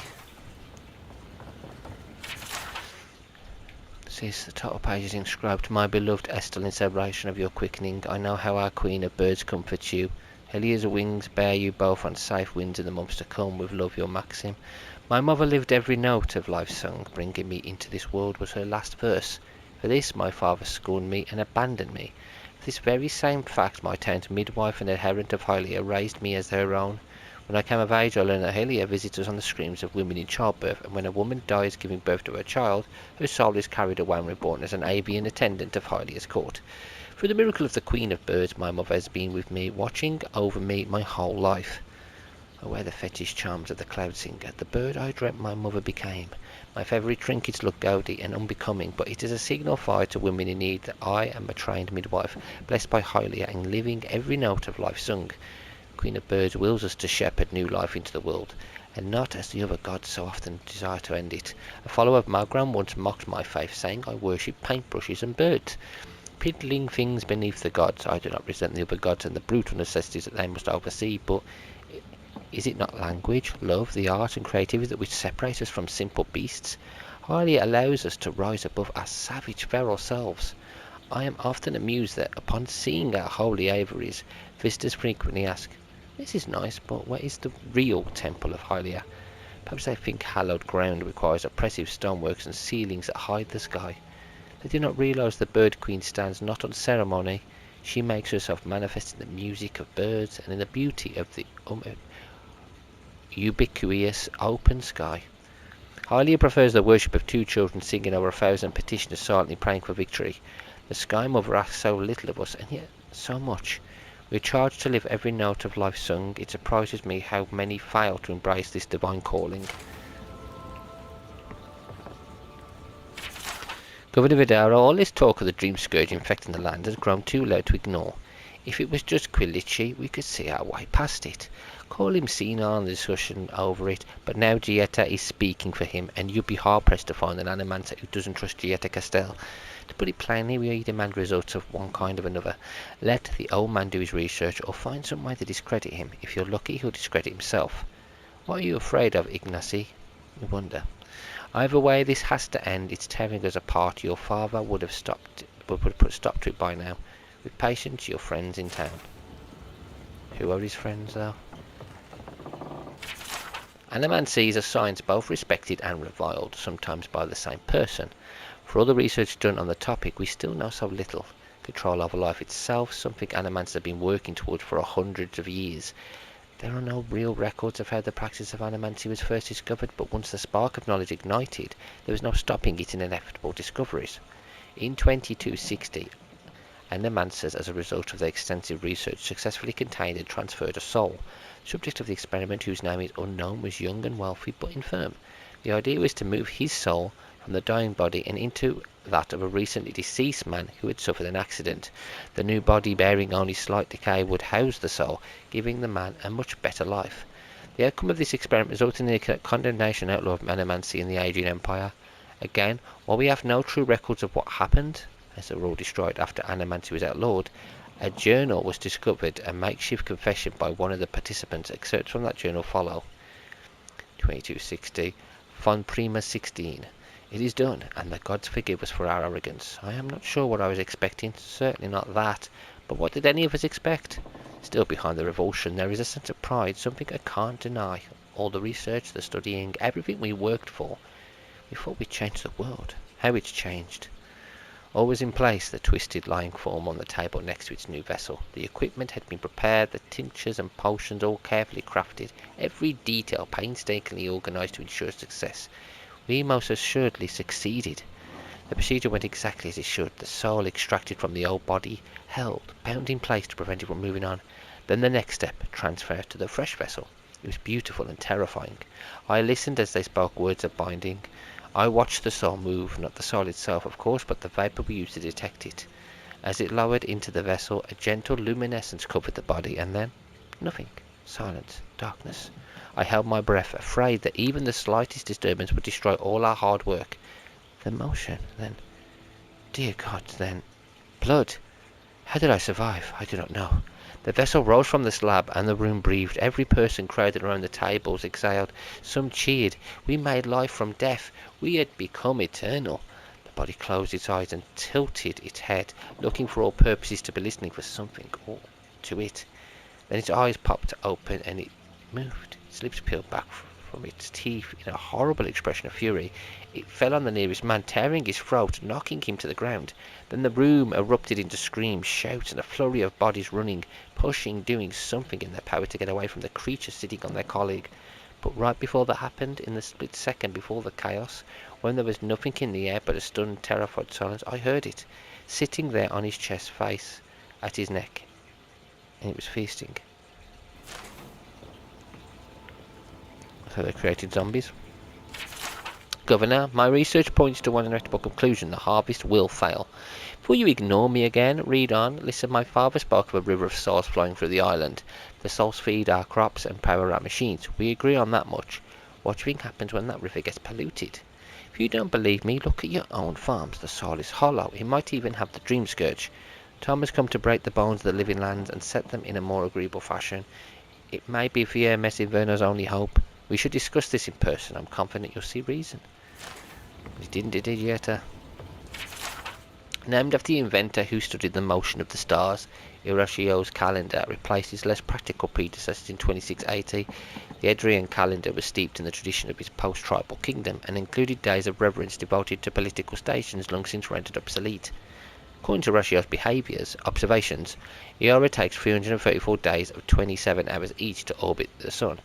Says the title page is inscribed, My beloved Estelle, in celebration of your quickening, I know how our queen of birds comforts you. Helia's wings bear you both on safe winds in the months to come, with love your maxim. My mother lived every note of life's song, bringing me into this world was her last verse. For this my father scorned me and abandoned me. This very same fact my town's midwife and adherent of Hylia raised me as their own. When I came of age I learned that Hylia visits us on the screams of women in childbirth, and when a woman dies giving birth to her child, her soul is carried away and reborn as an avian attendant of Hylia's court. Through the miracle of the Queen of Birds, my mother has been with me, watching over me my whole life. Oh, where the fetish charms of the cloud singer, the bird I dreamt my mother became. My favourite trinkets look gaudy and unbecoming, but it is a signal fire to women in need that I am a trained midwife, blessed by Hylia and living every note of life sung. Queen of Birds wills us to shepherd new life into the world, and not as the other gods so often desire to end it. A follower of Malgram once mocked my faith, saying I worship paintbrushes and birds. Piddling things beneath the gods. I do not resent the other gods and the brutal necessities that they must oversee, but is it not language, love, the art and creativity which separate us from simple beasts? Hylia allows us to rise above our savage, feral selves. I am often amused that, upon seeing our holy aviaries, visitors frequently ask, This is nice, but where is the real temple of Hylia? Perhaps they think hallowed ground requires oppressive stoneworks and ceilings that hide the sky. They do not realize the Bird Queen stands not on ceremony. She makes herself manifest in the music of birds and in the beauty of the ubiquitous open sky. Hylia prefers the worship of two children singing over 1,000 petitioners silently praying for victory. The Sky Mother asks so little of us, and yet so much. We are charged to live every note of life sung. It surprises me how many fail to embrace this divine calling. Governor Vidaro, all this talk of the dream scourge infecting the land has grown too loud to ignore. If it was just Quilici, we could see our way past it. Call him senile in the discussion over it, but now Gietta is speaking for him, and you'd be hard-pressed to find an animancer who doesn't trust Gietta Castell. To put it plainly, we demand results of one kind or another. Let the old man do his research, or find some way to discredit him. If you're lucky, he'll discredit himself. What are you afraid of, Ignacy? I wonder. Either way, this has to end. It's tearing us apart. Your father would have put a stop to it by now. With patience, your friends in town. Who are his friends, though? Animancy is a science both respected and reviled, sometimes by the same person. For all the research done on the topic, we still know so little. Control over life itself, something animancers have been working towards for hundreds of years. There are no real records of how the practice of animancy was first discovered, but once the spark of knowledge ignited, there was no stopping its inevitable discoveries. In 2260, animancers, as a result of their extensive research, successfully contained and transferred a soul. Subject of the experiment, whose name is unknown, was young and wealthy but infirm. The idea was to move his soul from the dying body and into that of a recently deceased man who had suffered an accident. The new body, bearing only slight decay, would house the soul, giving the man a much better life. The outcome of this experiment resulted in the condemnation and outlaw of animancy in the Adrian Empire. Again, while we have no true records of what happened, as they were all destroyed after animancy was outlawed, a journal was discovered, a makeshift confession by one of the participants. Excerpts from that journal follow. 2260. Von Prima 16. It is done, and the gods forgive us for our arrogance. I am not sure what I was expecting, certainly not that, but what did any of us expect? Still behind the revulsion there is a sense of pride, something I can't deny. All the research, the studying, everything we worked for. We thought we'd change the world. How it's changed. All was in place, the twisted lying form on the table next to its new vessel. The equipment had been prepared, the tinctures and potions all carefully crafted, every detail painstakingly organised to ensure success. We most assuredly succeeded. The procedure went exactly as it should. The soul extracted from the old body, held, bound in place to prevent it from moving on. Then the next step, transfer to the fresh vessel. It was beautiful and terrifying. I listened as they spoke words of binding. I watched the soul move, not the soul itself, of course, but the vapour we used to detect it. As it lowered into the vessel, a gentle luminescence covered the body, and then nothing. Silence, darkness. I held my breath, afraid that even the slightest disturbance would destroy all our hard work. Then motion, then... Dear God, then... blood. How did I survive? I do not know. The vessel rose from the slab, and the room breathed. Every person crowded around the tables exhaled. Some cheered. We made life from death. We had become eternal. The body closed its eyes and tilted its head, looking for all purposes to be listening for something, or to it. Then its eyes popped open, and it moved. Its lips peeled back from its teeth in a horrible expression of fury. It fell on the nearest man, tearing his throat, knocking him to the ground. Then the room erupted into screams, shouts, and a flurry of bodies running, pushing, doing something in their power to get away from the creature sitting on their colleague. But right before that happened, in the split second before the chaos, when there was nothing in the air but a stunned, terrified silence, I heard it, sitting there on his chest, face at his neck, and it was feasting. So they created zombies. Governor, my research points to one inevitable conclusion. The harvest will fail. Before you ignore me again, read on. Listen, my father spoke of a river of souls flowing through the island. The souls feed our crops and power our machines. We agree on that much. What do you think happens when that river gets polluted? If you don't believe me, look at your own farms. The soil is hollow. It might even have the dream scourge. Time has come to break the bones of the living lands and set them in a more agreeable fashion. It may be Vier Messinverno's only hope. We should discuss this in person. I'm confident you'll see reason. He didn't, did he, yet? Named after the inventor who studied the motion of the stars, Hiroshio's calendar replaced his less practical predecessors in 2680. The Adrian calendar was steeped in the tradition of his post-tribal kingdom and included days of reverence devoted to political stations long since rendered obsolete. According to Hiroshio's observations, Iora takes 334 days of 27 hours each to orbit the sun.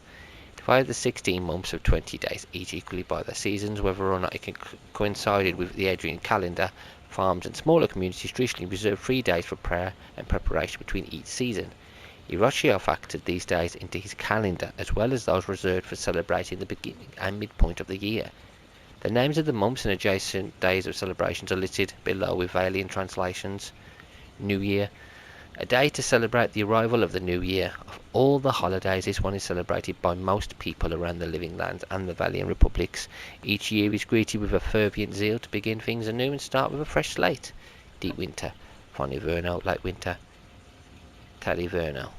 Divide the 16 months of 20 days, each equally by their seasons, whether or not it can coincide with the Adrian calendar. Farms and smaller communities traditionally reserve 3 days for prayer and preparation between each season. Hiroshio factored these days into his calendar, as well as those reserved for celebrating the beginning and midpoint of the year. The names of the months and adjacent days of celebrations are listed below with alien translations. New Year, A day to celebrate the arrival of the new year. Of all the holidays, this one is celebrated by most people around the living lands and the Valiant Republics. Each year is greeted with a fervent zeal to begin things anew and start with a fresh slate. Deep winter, Foniverno, late winter, Taliverno.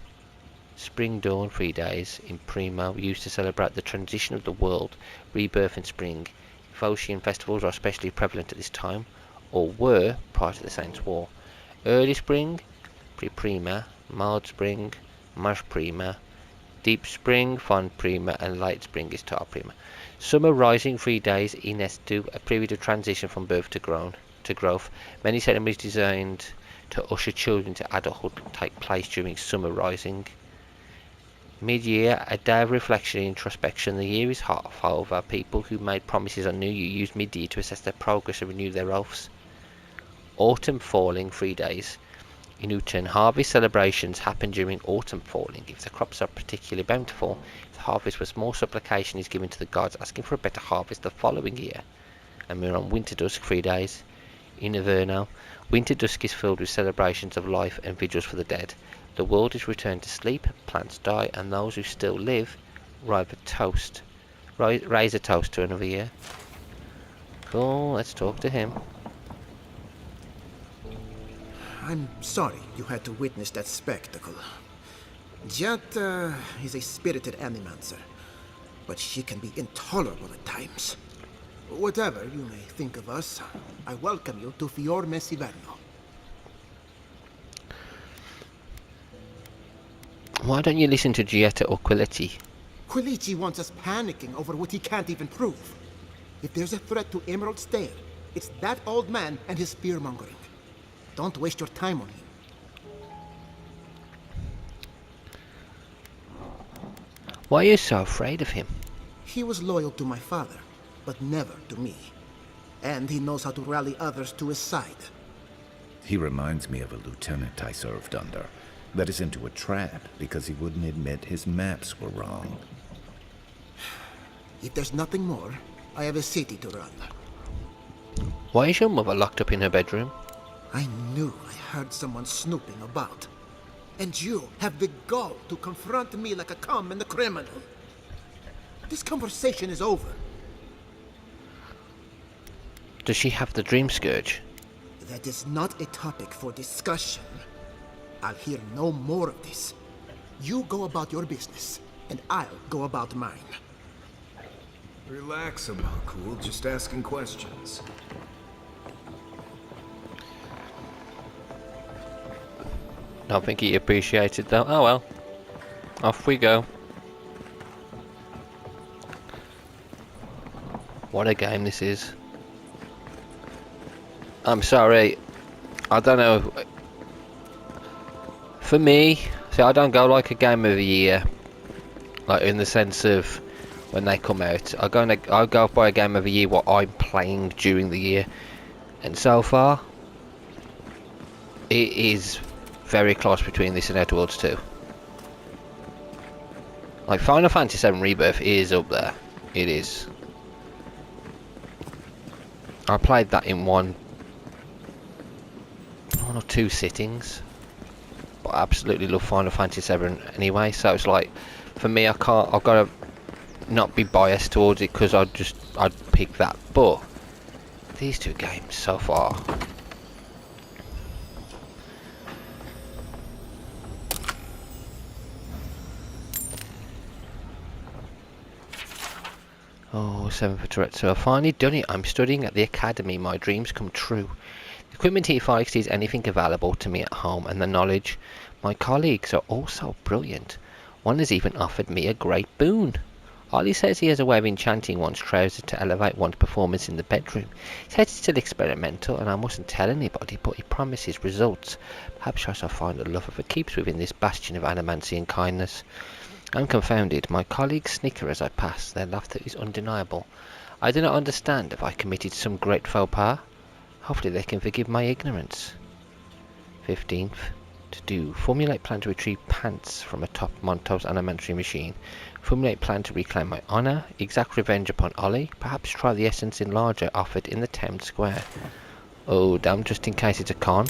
Spring dawn, 3 days, in Primo, used to celebrate the transition of the world, rebirth and spring. Phocian festivals are especially prevalent at this time, or were prior to the Saints' War. Early spring, Pre-Prima, mild spring, March Prima, deep spring, Fond Prima, and late spring is Tar Prima. Summer rising, 3 days, Inestu, a period of transition from birth to growth. Many ceremonies designed to usher children to adulthood take place during summer rising. Mid-year, a day of reflection and introspection. The year is half over. People who made promises on New Year use mid-year to assess their progress and renew their oaths. Autumn falling, 3 days. In Uton, harvest celebrations happen during autumn falling. If the crops are particularly bountiful, if the harvest was more, supplication is given to the gods, asking for a better harvest the following year. And we're on winter dusk, 3 days. In Averno, winter dusk is filled with celebrations of life and vigils for the dead. The world is returned to sleep, plants die, and those who still live raise a toast to another year. Cool, let's talk to him. I'm sorry you had to witness that spectacle. Jat is a spirited animancer, but she can be intolerable at times. Whatever you may think of us, I welcome you to Fiorme Siverno. Why don't you listen to Gietta or Quilici? Quilici wants us panicking over what he can't even prove. If there's a threat to Emerald Stair, it's that old man and his fear-mongering. Don't waste your time on him. Why are you so afraid of him? He was loyal to my father, but never to me. And he knows how to rally others to his side. He reminds me of a lieutenant I served under. Led us into a trap because he wouldn't admit his maps were wrong. If there's nothing more, I have a city to run. Why is your mother locked up in her bedroom? I knew I heard someone snooping about. And you have the gall to confront me like a common criminal. This conversation is over. Does she have the dream scourge? That is not a topic for discussion. I'll hear no more of this. You go about your business, and I'll go about mine. Relax, Amakul. Just asking questions. Don't think he appreciated that. Oh well. Off we go. What a game this is. I'm sorry. I don't know. For me, see, I don't go like a game of the year. Like in the sense of when they come out. I go by a game of the year what I'm playing during the year. And so far, it is very close between this and Outer Worlds 2. Like Final Fantasy VII Rebirth is up there. It is. I played that in one or two sittings. But I absolutely love Final Fantasy VII anyway. So it's like, for me, I've got to not be biased towards it because I'd pick that. But these two games so far. Oh, 7 for Tourette. So I've finally done it. I'm studying at the academy. My dreams come true. The equipment here far exceeds anything available to me at home, and the knowledge. My colleagues are also brilliant. One has even offered me a great boon. Ollie says he has a way of enchanting one's trousers to elevate one's performance in the bedroom. He says it's still experimental, and I mustn't tell anybody, but he promises results. Perhaps I shall find a lover for keeps within this bastion of animancy and kindness. I'm confounded. My colleagues snicker as I pass. Their laughter is undeniable. I do not understand if I committed some great faux pas. Hopefully they can forgive my ignorance. 15th. To do. Formulate plan to retrieve pants from a top Montos animatory machine. Formulate plan to reclaim my honour. Exact revenge upon Ollie. Perhaps try the essence enlarger offered in the town square. Oh damn, just in case it's a con.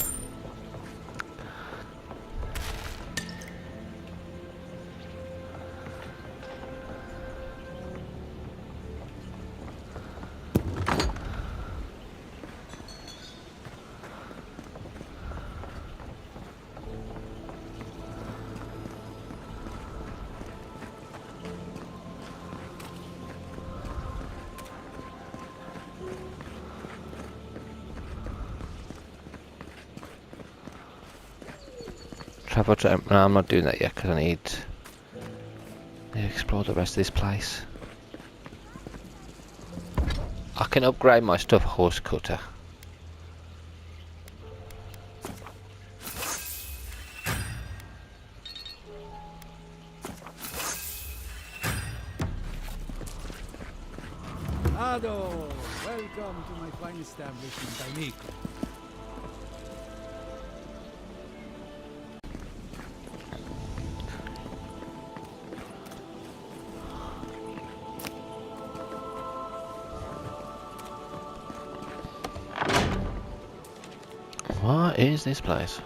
Travel to... No, I'm not doing that yet because I need to explore the rest of this place. I can upgrade my stuff horse cutter. Ado, welcome to my fine establishment, amigo. What is this place?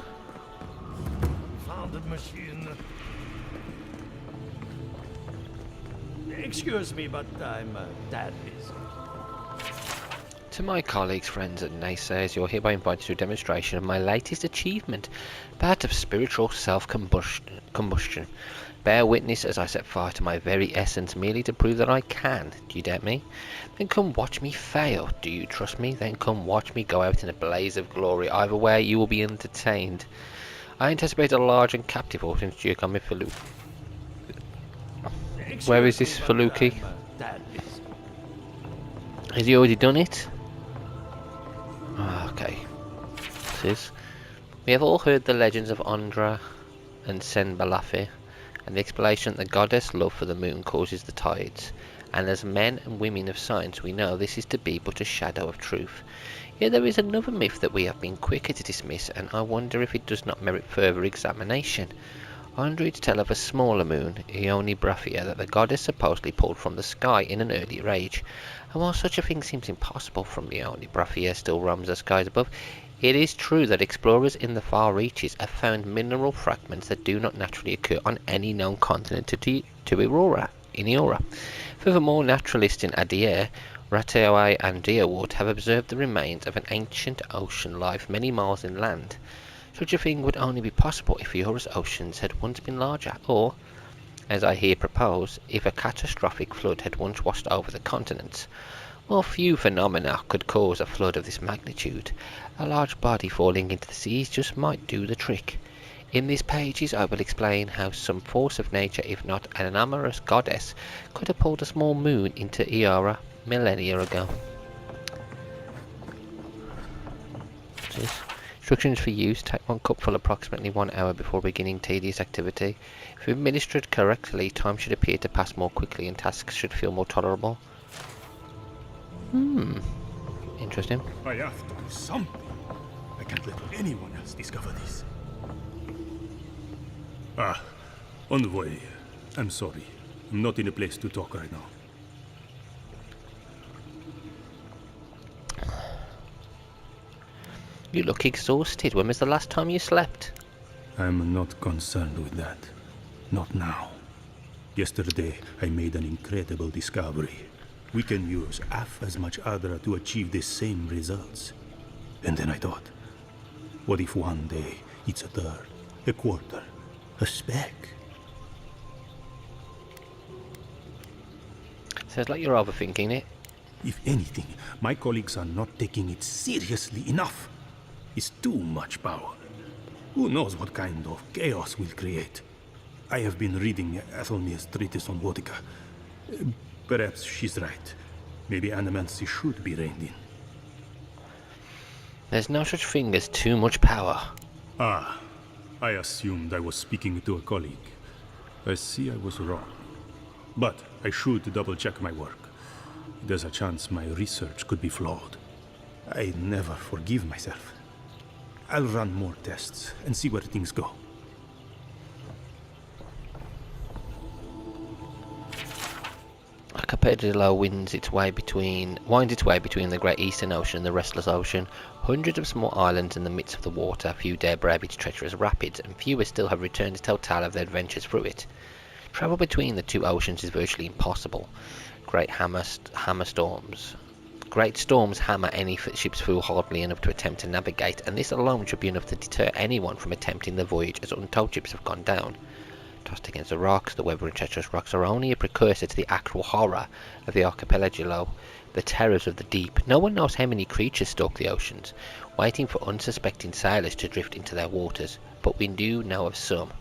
Found the machine. Excuse me, but I'm that busy. To my colleagues, friends and naysayers, you're hereby invited to a demonstration of my latest achievement, that of spiritual self-combustion. Bear witness as I set fire to my very essence, merely to prove that I can. Do you doubt me? Then come watch me fail. Do you trust me? Then come watch me go out in a blaze of glory. Either way, you will be entertained. I anticipate a large and captive audience to come with Faluki. Where is this Faluki? Has he already done it? Okay. We have all heard the legends of Ondra and Senbalafe, and the explanation that the goddess' love for the moon causes the tides, and as men and women of science we know this is to be but a shadow of truth. Yet there is another myth that we have been quicker to dismiss, and I wonder if it does not merit further examination. Ondra tell of a smaller moon, Ione Braphia, that the goddess supposedly pulled from the sky in an earlier age. And while such a thing seems impossible from Ione Braphia still roams the skies above, it is true that explorers in the far reaches have found mineral fragments that do not naturally occur on any known continent to Eora. Furthermore, naturalists in Adair, Rateoe and Deerwood have observed the remains of an ancient ocean life many miles inland. Such a thing would only be possible if Eora's oceans had once been larger, or, as I here propose, if a catastrophic flood had once washed over the continents. While few phenomena could cause a flood of this magnitude, a large body falling into the seas just might do the trick. In these pages I will explain how some force of nature, if not an amorous goddess, could have pulled a small moon into Eora millennia ago. Instructions for use: take 1 cupful approximately 1 hour before beginning tedious activity. If administered correctly, time should appear to pass more quickly and tasks should feel more tolerable. Interesting. I have to do something. I can't let anyone else discover this. Envoy, I'm sorry. I'm not in a place to talk right now. You look exhausted. When was the last time you slept? I'm not concerned with that. Not now. Yesterday, I made an incredible discovery. We can use half as much Adra to achieve the same results. And then I thought, what if one day it's a third, a quarter, a speck? Sounds like you're overthinking it. If anything, my colleagues are not taking it seriously enough. It's too much power. Who knows what kind of chaos we'll create? I have been reading Athelmir's treatise on Votica. Perhaps she's right. Maybe animancy should be reined in. There's no such thing as too much power. I assumed I was speaking to a colleague. I see I was wrong. But I should double-check my work. There's a chance my research could be flawed. I never forgive myself. I'll run more tests and see where things go. A Capedillo winds its way between the Great Eastern Ocean and the Restless Ocean. Hundreds of small islands in the midst of the water. Few dare brave its treacherous rapids, and fewer still have returned to tell tale of their adventures through it. Travel between the two oceans is virtually impossible. Great storms hammer any ship's fool hardly enough to attempt to navigate, and this alone should be enough to deter anyone from attempting the voyage, as untold ships have gone down. tossed against the rocks. The weather and treacherous rocks are only a precursor to the actual horror of the archipelago, the terrors of the deep. No one knows how many creatures stalk the oceans, waiting for unsuspecting sailors to drift into their waters, but we do know of some.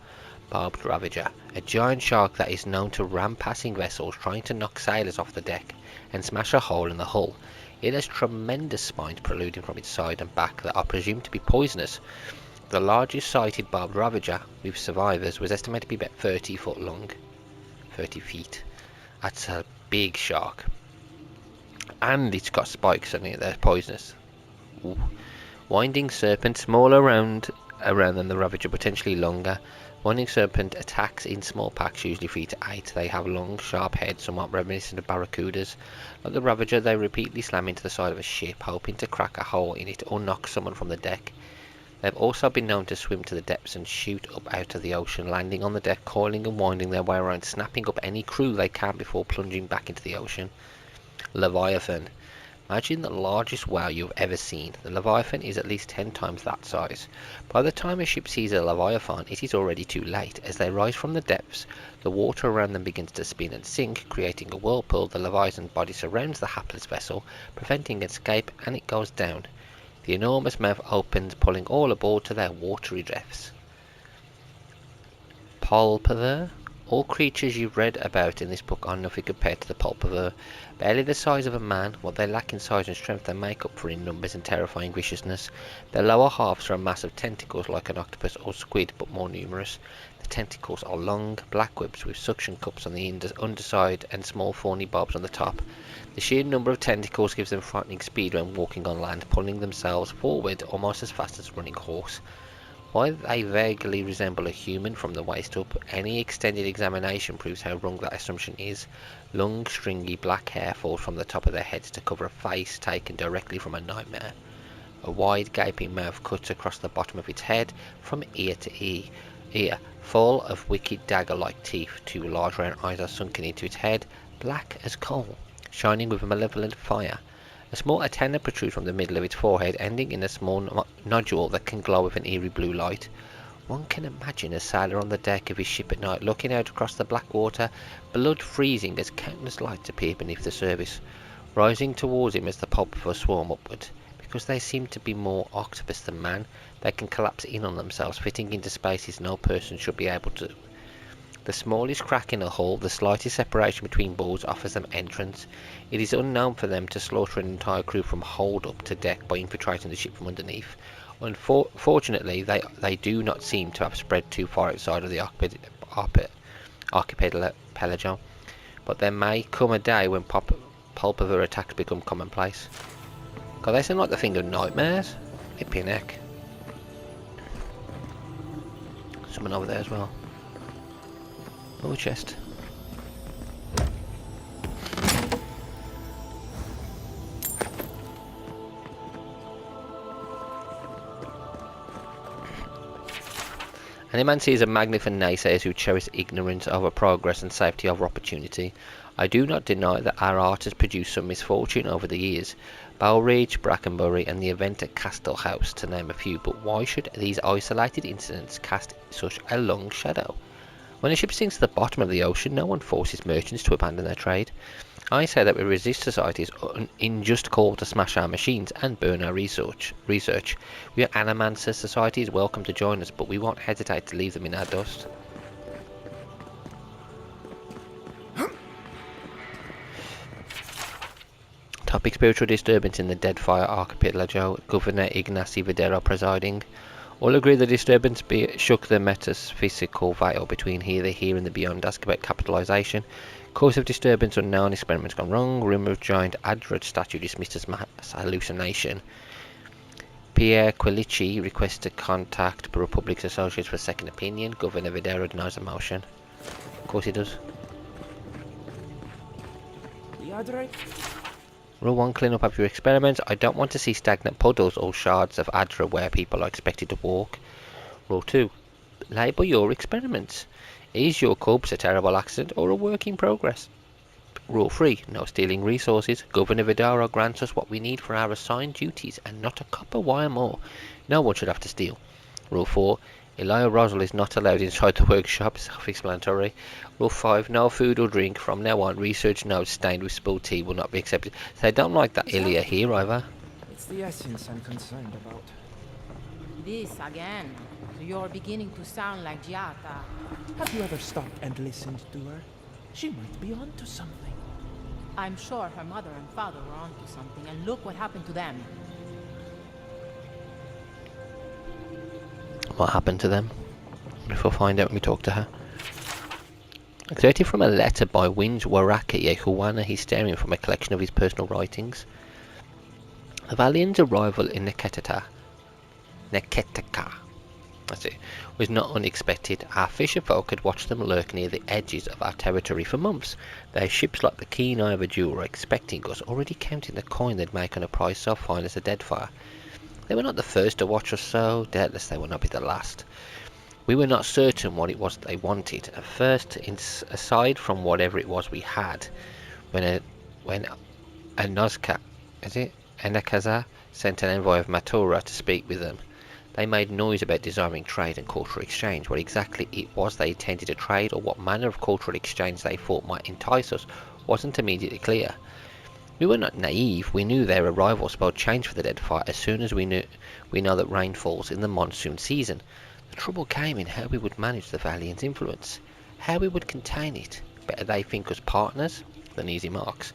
Barbed Ravager, a giant shark that is known to ram passing vessels trying to knock sailors off the deck and smash a hole in the hull. It has tremendous spines proluding from its side and back that are presumed to be poisonous. The largest sighted barbed ravager with survivors was estimated to be about 30 foot long. 30 feet. That's a big shark. And it's got spikes on it, they're poisonous. Ooh. Winding serpent, smaller around than the ravager, potentially longer. Winding serpent attacks in small packs, usually 3 to 8. They have long, sharp heads, somewhat reminiscent of barracudas. Like the ravager, they repeatedly slam into the side of a ship, hoping to crack a hole in it or knock someone from the deck. They've also been known to swim to the depths and shoot up out of the ocean, landing on the deck, coiling and winding their way around, snapping up any crew they can before plunging back into the ocean. Leviathan. Imagine the largest whale you've ever seen. The Leviathan is at least 10 times that size. By the time a ship sees a Leviathan, it is already too late. As they rise from the depths, the water around them begins to spin and sink, creating a whirlpool. The Leviathan's body surrounds the hapless vessel, preventing escape, and it goes down. The enormous mouth opens, pulling all aboard to their watery depths. Pulpover. All creatures you've read about in this book are nothing compared to the pulpover. Barely the size of a man, what they lack in size and strength they make up for in numbers and terrifying viciousness. Their lower halves are a mass of tentacles like an octopus or squid, but more numerous. The tentacles are long, black webs with suction cups on the underside and small thorny barbs on the top. The sheer number of tentacles gives them frightening speed when walking on land, pulling themselves forward almost as fast as a running horse. While they vaguely resemble a human from the waist up, any extended examination proves how wrong that assumption is. Long, stringy black hair falls from the top of their heads to cover a face taken directly from a nightmare. A wide gaping mouth cuts across the bottom of its head from ear to ear, full of wicked dagger-like teeth. 2 large round eyes are sunken into its head, black as coal, shining with malevolent fire. A small antenna protrudes from the middle of its forehead, ending in a small nodule that can glow with an eerie blue light. One can imagine a sailor on the deck of his ship at night, looking out across the black water, blood freezing as countless lights appear beneath the surface, rising towards him as the pulpover swarm upward. Because they seem to be more octopus than man, they can collapse in on themselves, fitting into spaces no person should be able to. The smallest crack in a hull, the slightest separation between boards offers them entrance. It is unknown for them to slaughter an entire crew from hold up to deck by infiltrating the ship from underneath. Unfortunately, they do not seem to have spread too far outside of the archipelago, but there may come a day when pulpover attacks become commonplace. God, they seem like the thing of nightmares. Hippie neck. Someone over there as well. Oh, chest. Any man sees a magnet for naysayers who cherish ignorance over progress and safety over opportunity. I do not deny that our art has produced some misfortune over the years. Bowridge, Brackenbury and the event at Castle House, to name a few, but why should these isolated incidents cast such a long shadow? When a ship sinks to the bottom of the ocean, no one forces merchants to abandon their trade. I say that we resist society's unjust call to smash our machines and burn our research. We are animancers. Society is welcome to join us, but we won't hesitate to leave them in our dust. Topic: spiritual disturbance in the Deadfire Archipelago. Governor Ignacy Videro presiding. All agree the disturbance shook the metaphysical veil between the here and the beyond. Ask about capitalization. Cause of disturbance unknown. Experiments gone wrong. Rumour of giant Adrod statue dismissed as mass hallucination. Pierre Quilici requests to contact Republic's associates for a second opinion. Governor Videro denies the motion. Of course he does. The Adrod? Rule 1. Clean up after your experiments. I don't want to see stagnant puddles or shards of Adra where people are expected to walk. Rule 2. Label your experiments. Is your corpse a terrible accident or a work in progress? Rule 3. No stealing resources. Governor Vidaro grants us what we need for our assigned duties and not a copper wire more. No one should have to steal. Rule 4. Elia Rosal is not allowed inside the workshop, self-explanatory. Rule 5. No food or drink. From now on, research notes stained with spilled tea will not be accepted. So they don't like that Ilya here either. It's the essence I'm concerned about. This again. So you're beginning to sound like Giata. Have you ever stopped and listened to her? She might be onto something. I'm sure her mother and father were onto something, and look what happened to them. What happened to them? If we'll find out when we talk to her. Excerpted from a letter by Winge Waraka Yehuana, he's staring from a collection of his personal writings. The Valiant's arrival in Neketaka, that's it, was not unexpected. Our fisher folk had watched them lurk near the edges of our territory for months. Their ships, like the keen eye of a jeweler, expecting us, already counting the coin they'd make on a prize so fine as a dead fire. They were not the first to watch us, so doubtless they will not be the last. We were not certain what it was they wanted. At first, aside from whatever it was we had, when Anozka, Enakaza sent an envoy of Matura to speak with them, they made noise about desiring trade and cultural exchange. What exactly it was they intended to trade, or what manner of cultural exchange they thought might entice us, wasn't immediately clear. We were not naive. We knew their arrival spelled change for the dead fire as soon as we know that rain falls in the monsoon season. The trouble came in how we would manage the Valiant's influence, how we would contain it. Better they think us partners than easy marks.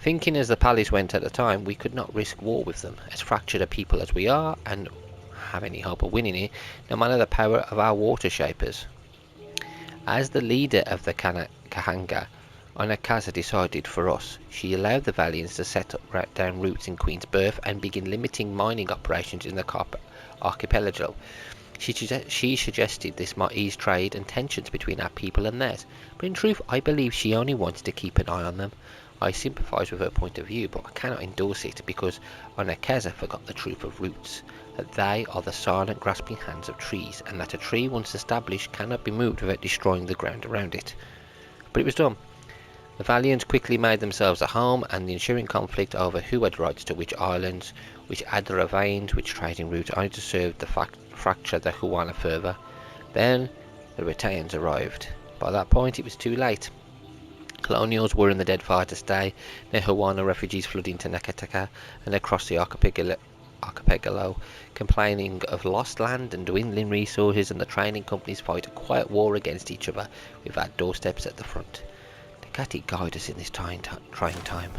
Thinking as the palace went at the time, we could not risk war with them, as fractured a people as we are, and have any hope of winning it, no matter the power of our water shapers. As the leader of the Kahanga, Onakaza decided for us. She allowed the Valiants to set down roots in Queen's Birth and begin limiting mining operations in the archipelago. She suggested this might ease trade and tensions between our people and theirs, but in truth I believe she only wanted to keep an eye on them. I sympathise with her point of view, but I cannot endorse it because Onakaza forgot the truth of roots, that they are the silent grasping hands of trees, and that a tree once established cannot be moved without destroying the ground around it. But it was done. The Valiants quickly made themselves a home, and the ensuing conflict over who had rights to which islands, which Adra veins, which trading routes, only to serve to fracture the Huana further. Then the Retains arrived. By that point it was too late. Colonials were in the dead fire to stay. Now Huana refugees flooded into Neketaka and across the archipelago, complaining of lost land and dwindling resources, and the trading companies fight a quiet war against each other with our doorsteps at the front. Kati guide us in this trying time.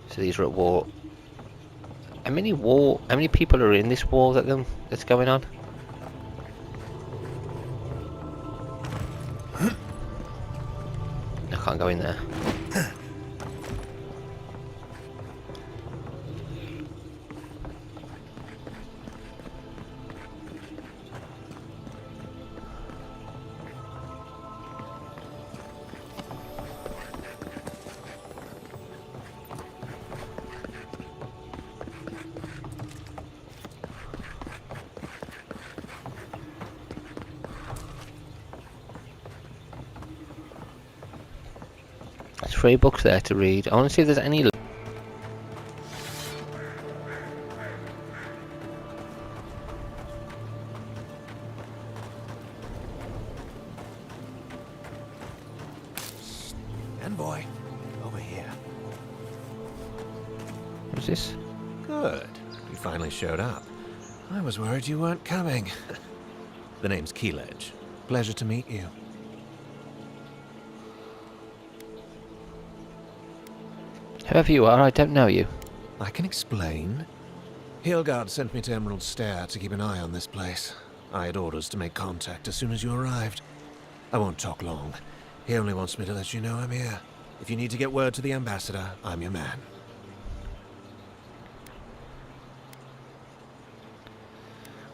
So these are at war. How many people are in this war that's going on? I can't go in there. There's 3 books there to read. I want to see if there's any. Envoy, over here. What's this? Good. You finally showed up. I was worried you weren't coming. The name's Keeledge. Pleasure to meet you. Whoever you are, I don't know you. I can explain. Hilgard sent me to Emerald Stair to keep an eye on this place. I had orders to make contact as soon as you arrived. I won't talk long. He only wants me to let you know I'm here. If you need to get word to the ambassador, I'm your man.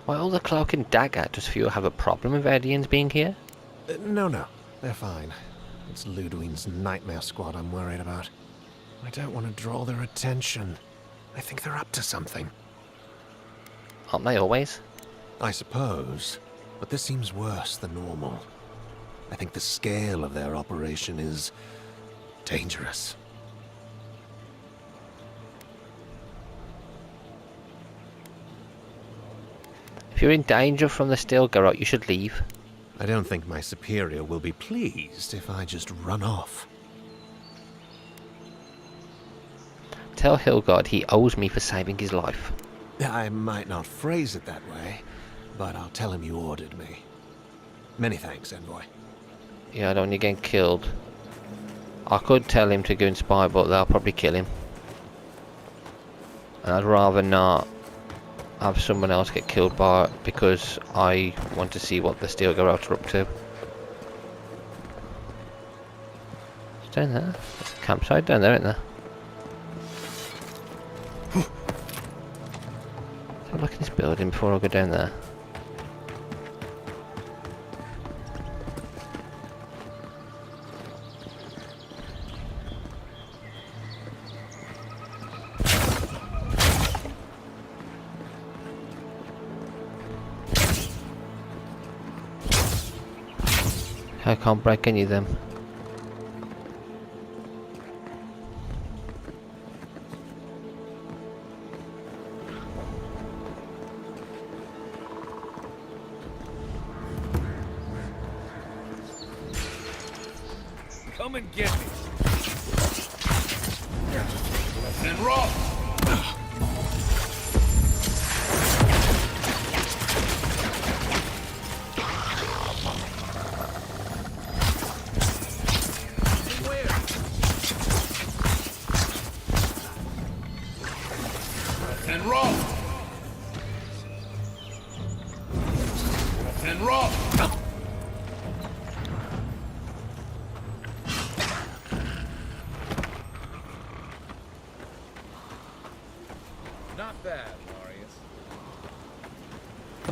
Why all the cloak and dagger? Does Few have a problem with Edians being here? No. They're fine. It's Ludwig's nightmare squad I'm worried about. I don't want to draw their attention. I think they're up to something. Aren't they always? I suppose. But this seems worse than normal. I think the scale of their operation is dangerous. If you're in danger from the steel garrote, you should leave. I don't think my superior will be pleased if I just run off. Tell Hilgard he owes me for saving his life. I might not phrase it that way, but I'll tell him you ordered me. Many thanks, Envoy. Yeah, I don't want you getting killed. I could tell him to go and spy, but they'll probably kill him. And I'd rather not have someone else get killed by because I want to see what the steel garrotes are up to. It's down there. There's a campsite down there, isn't there? Let's have a look at this building before I go down there. I can't break any of them. Come and get me. And roll. And roll. And roll. Not bad, Marius.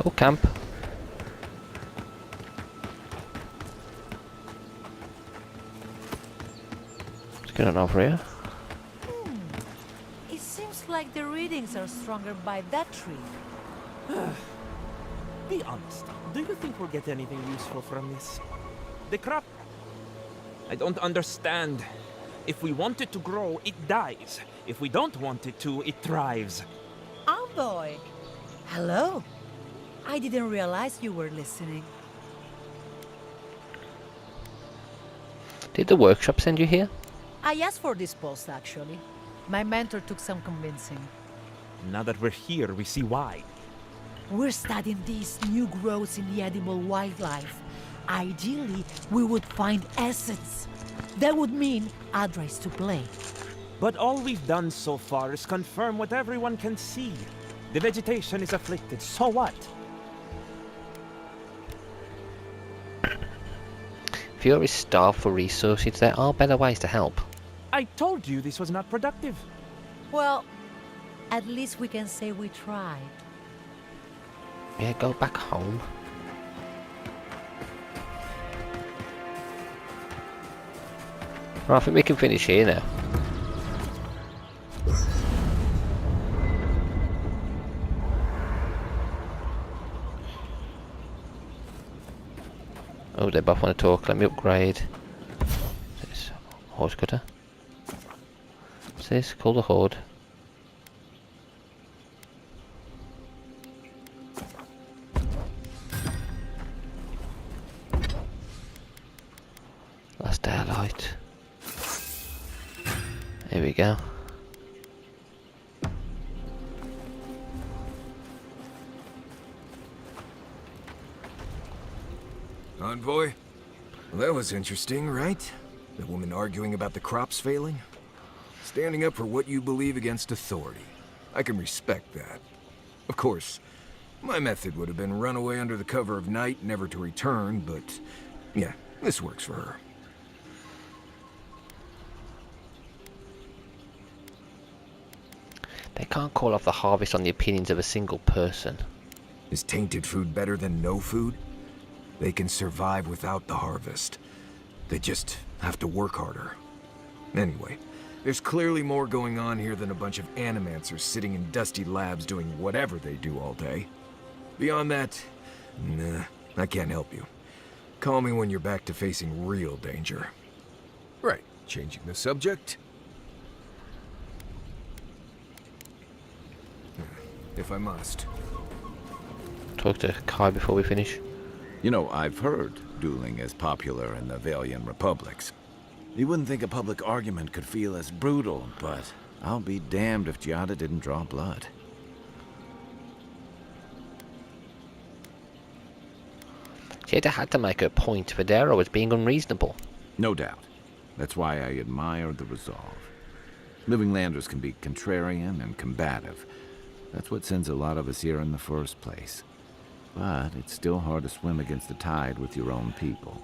Oh, camp. Let's get on over here. It seems like the readings are stronger by that tree. Be honest. Do you think we'll get anything useful from this? The crop... I don't understand. If we want it to grow, it dies. If we don't want it to, it thrives. Oh boy. Hello. I didn't realize you were listening. Did the workshop send you here? I asked for this post, actually. My mentor took some convincing. Now that we're here, we see why. We're studying these new growths in the edible wildlife. Ideally, we would find essence. That would mean Adra is to blame. But all we've done so far is confirm what everyone can see. The vegetation is afflicted, so what? If you're starved for resources, there are better ways to help. I told you this was not productive. Well, at least we can say we tried. Yeah, go back home. Right, I think we can finish here now. Oh, they both want to talk. Let me upgrade. This horse cutter. What's this? Called a horde. Last daylight. Here we go. Envoy? Well, that was interesting, right? The woman arguing about the crops failing? Standing up for what you believe against authority. I can respect that. Of course, my method would have been run away under the cover of night, never to return, but yeah, this works for her. They can't call off the harvest on the opinions of a single person. Is tainted food better than no food? They can survive without the harvest. They just have to work harder. Anyway, there's clearly more going on here than a bunch of animancers sitting in dusty labs doing whatever they do all day. Beyond that, nah, I can't help you. Call me when you're back to facing real danger. Right, changing the subject. If I must. talk to Kai before we finish. You know, I've heard dueling is popular in the Valian republics. You wouldn't think a public argument could feel as brutal, but I'll be damned if Giada didn't draw blood. Giada had to make her point. Videra was being unreasonable. No doubt. That's why I admire the resolve. Living Landers can be contrarian and combative. That's what sends a lot of us here in the first place. But it's still hard to swim against the tide with your own people,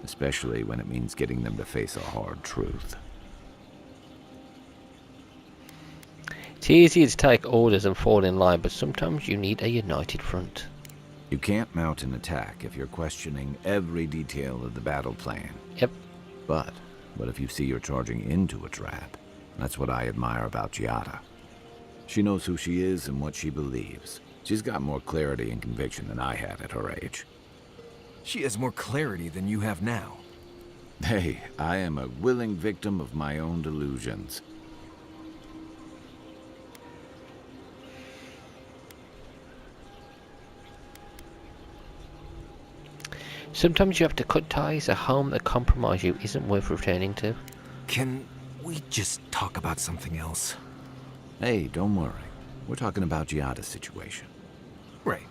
especially when it means getting them to face a hard truth. It's easy to take orders and fall in line, but sometimes you need a united front. You can't mount an attack if you're questioning every detail of the battle plan. Yep. But what if you see you're charging into a trap? That's what I admire about Giada. She knows who she is and what she believes. She's got more clarity and conviction than I had at her age. She has more clarity than you have now. Hey, I am a willing victim of my own delusions. Sometimes you have to cut ties. A home that compromise you isn't worth returning to. Can we just talk about something else? Hey, don't worry. We're talking about Giada's situation. Right.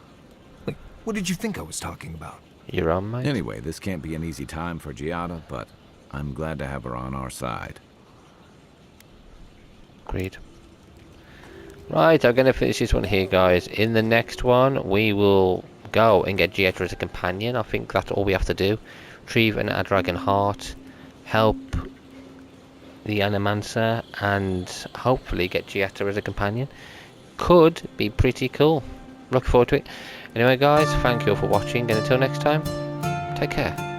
Wait, what did you think I was talking about? You're on, mate. Anyway, this can't be an easy time for Giada, but I'm glad to have her on our side. Agreed. Right, I'm going to finish this one here, guys. In the next one, we will go and get Giada as a companion. I think that's all we have to do. Retrieve an Dragon Heart, help the Animancer, and hopefully get Giada as a companion. Could be pretty cool. Looking forward to it. Anyway, guys, thank you all for watching, and until next time, take care.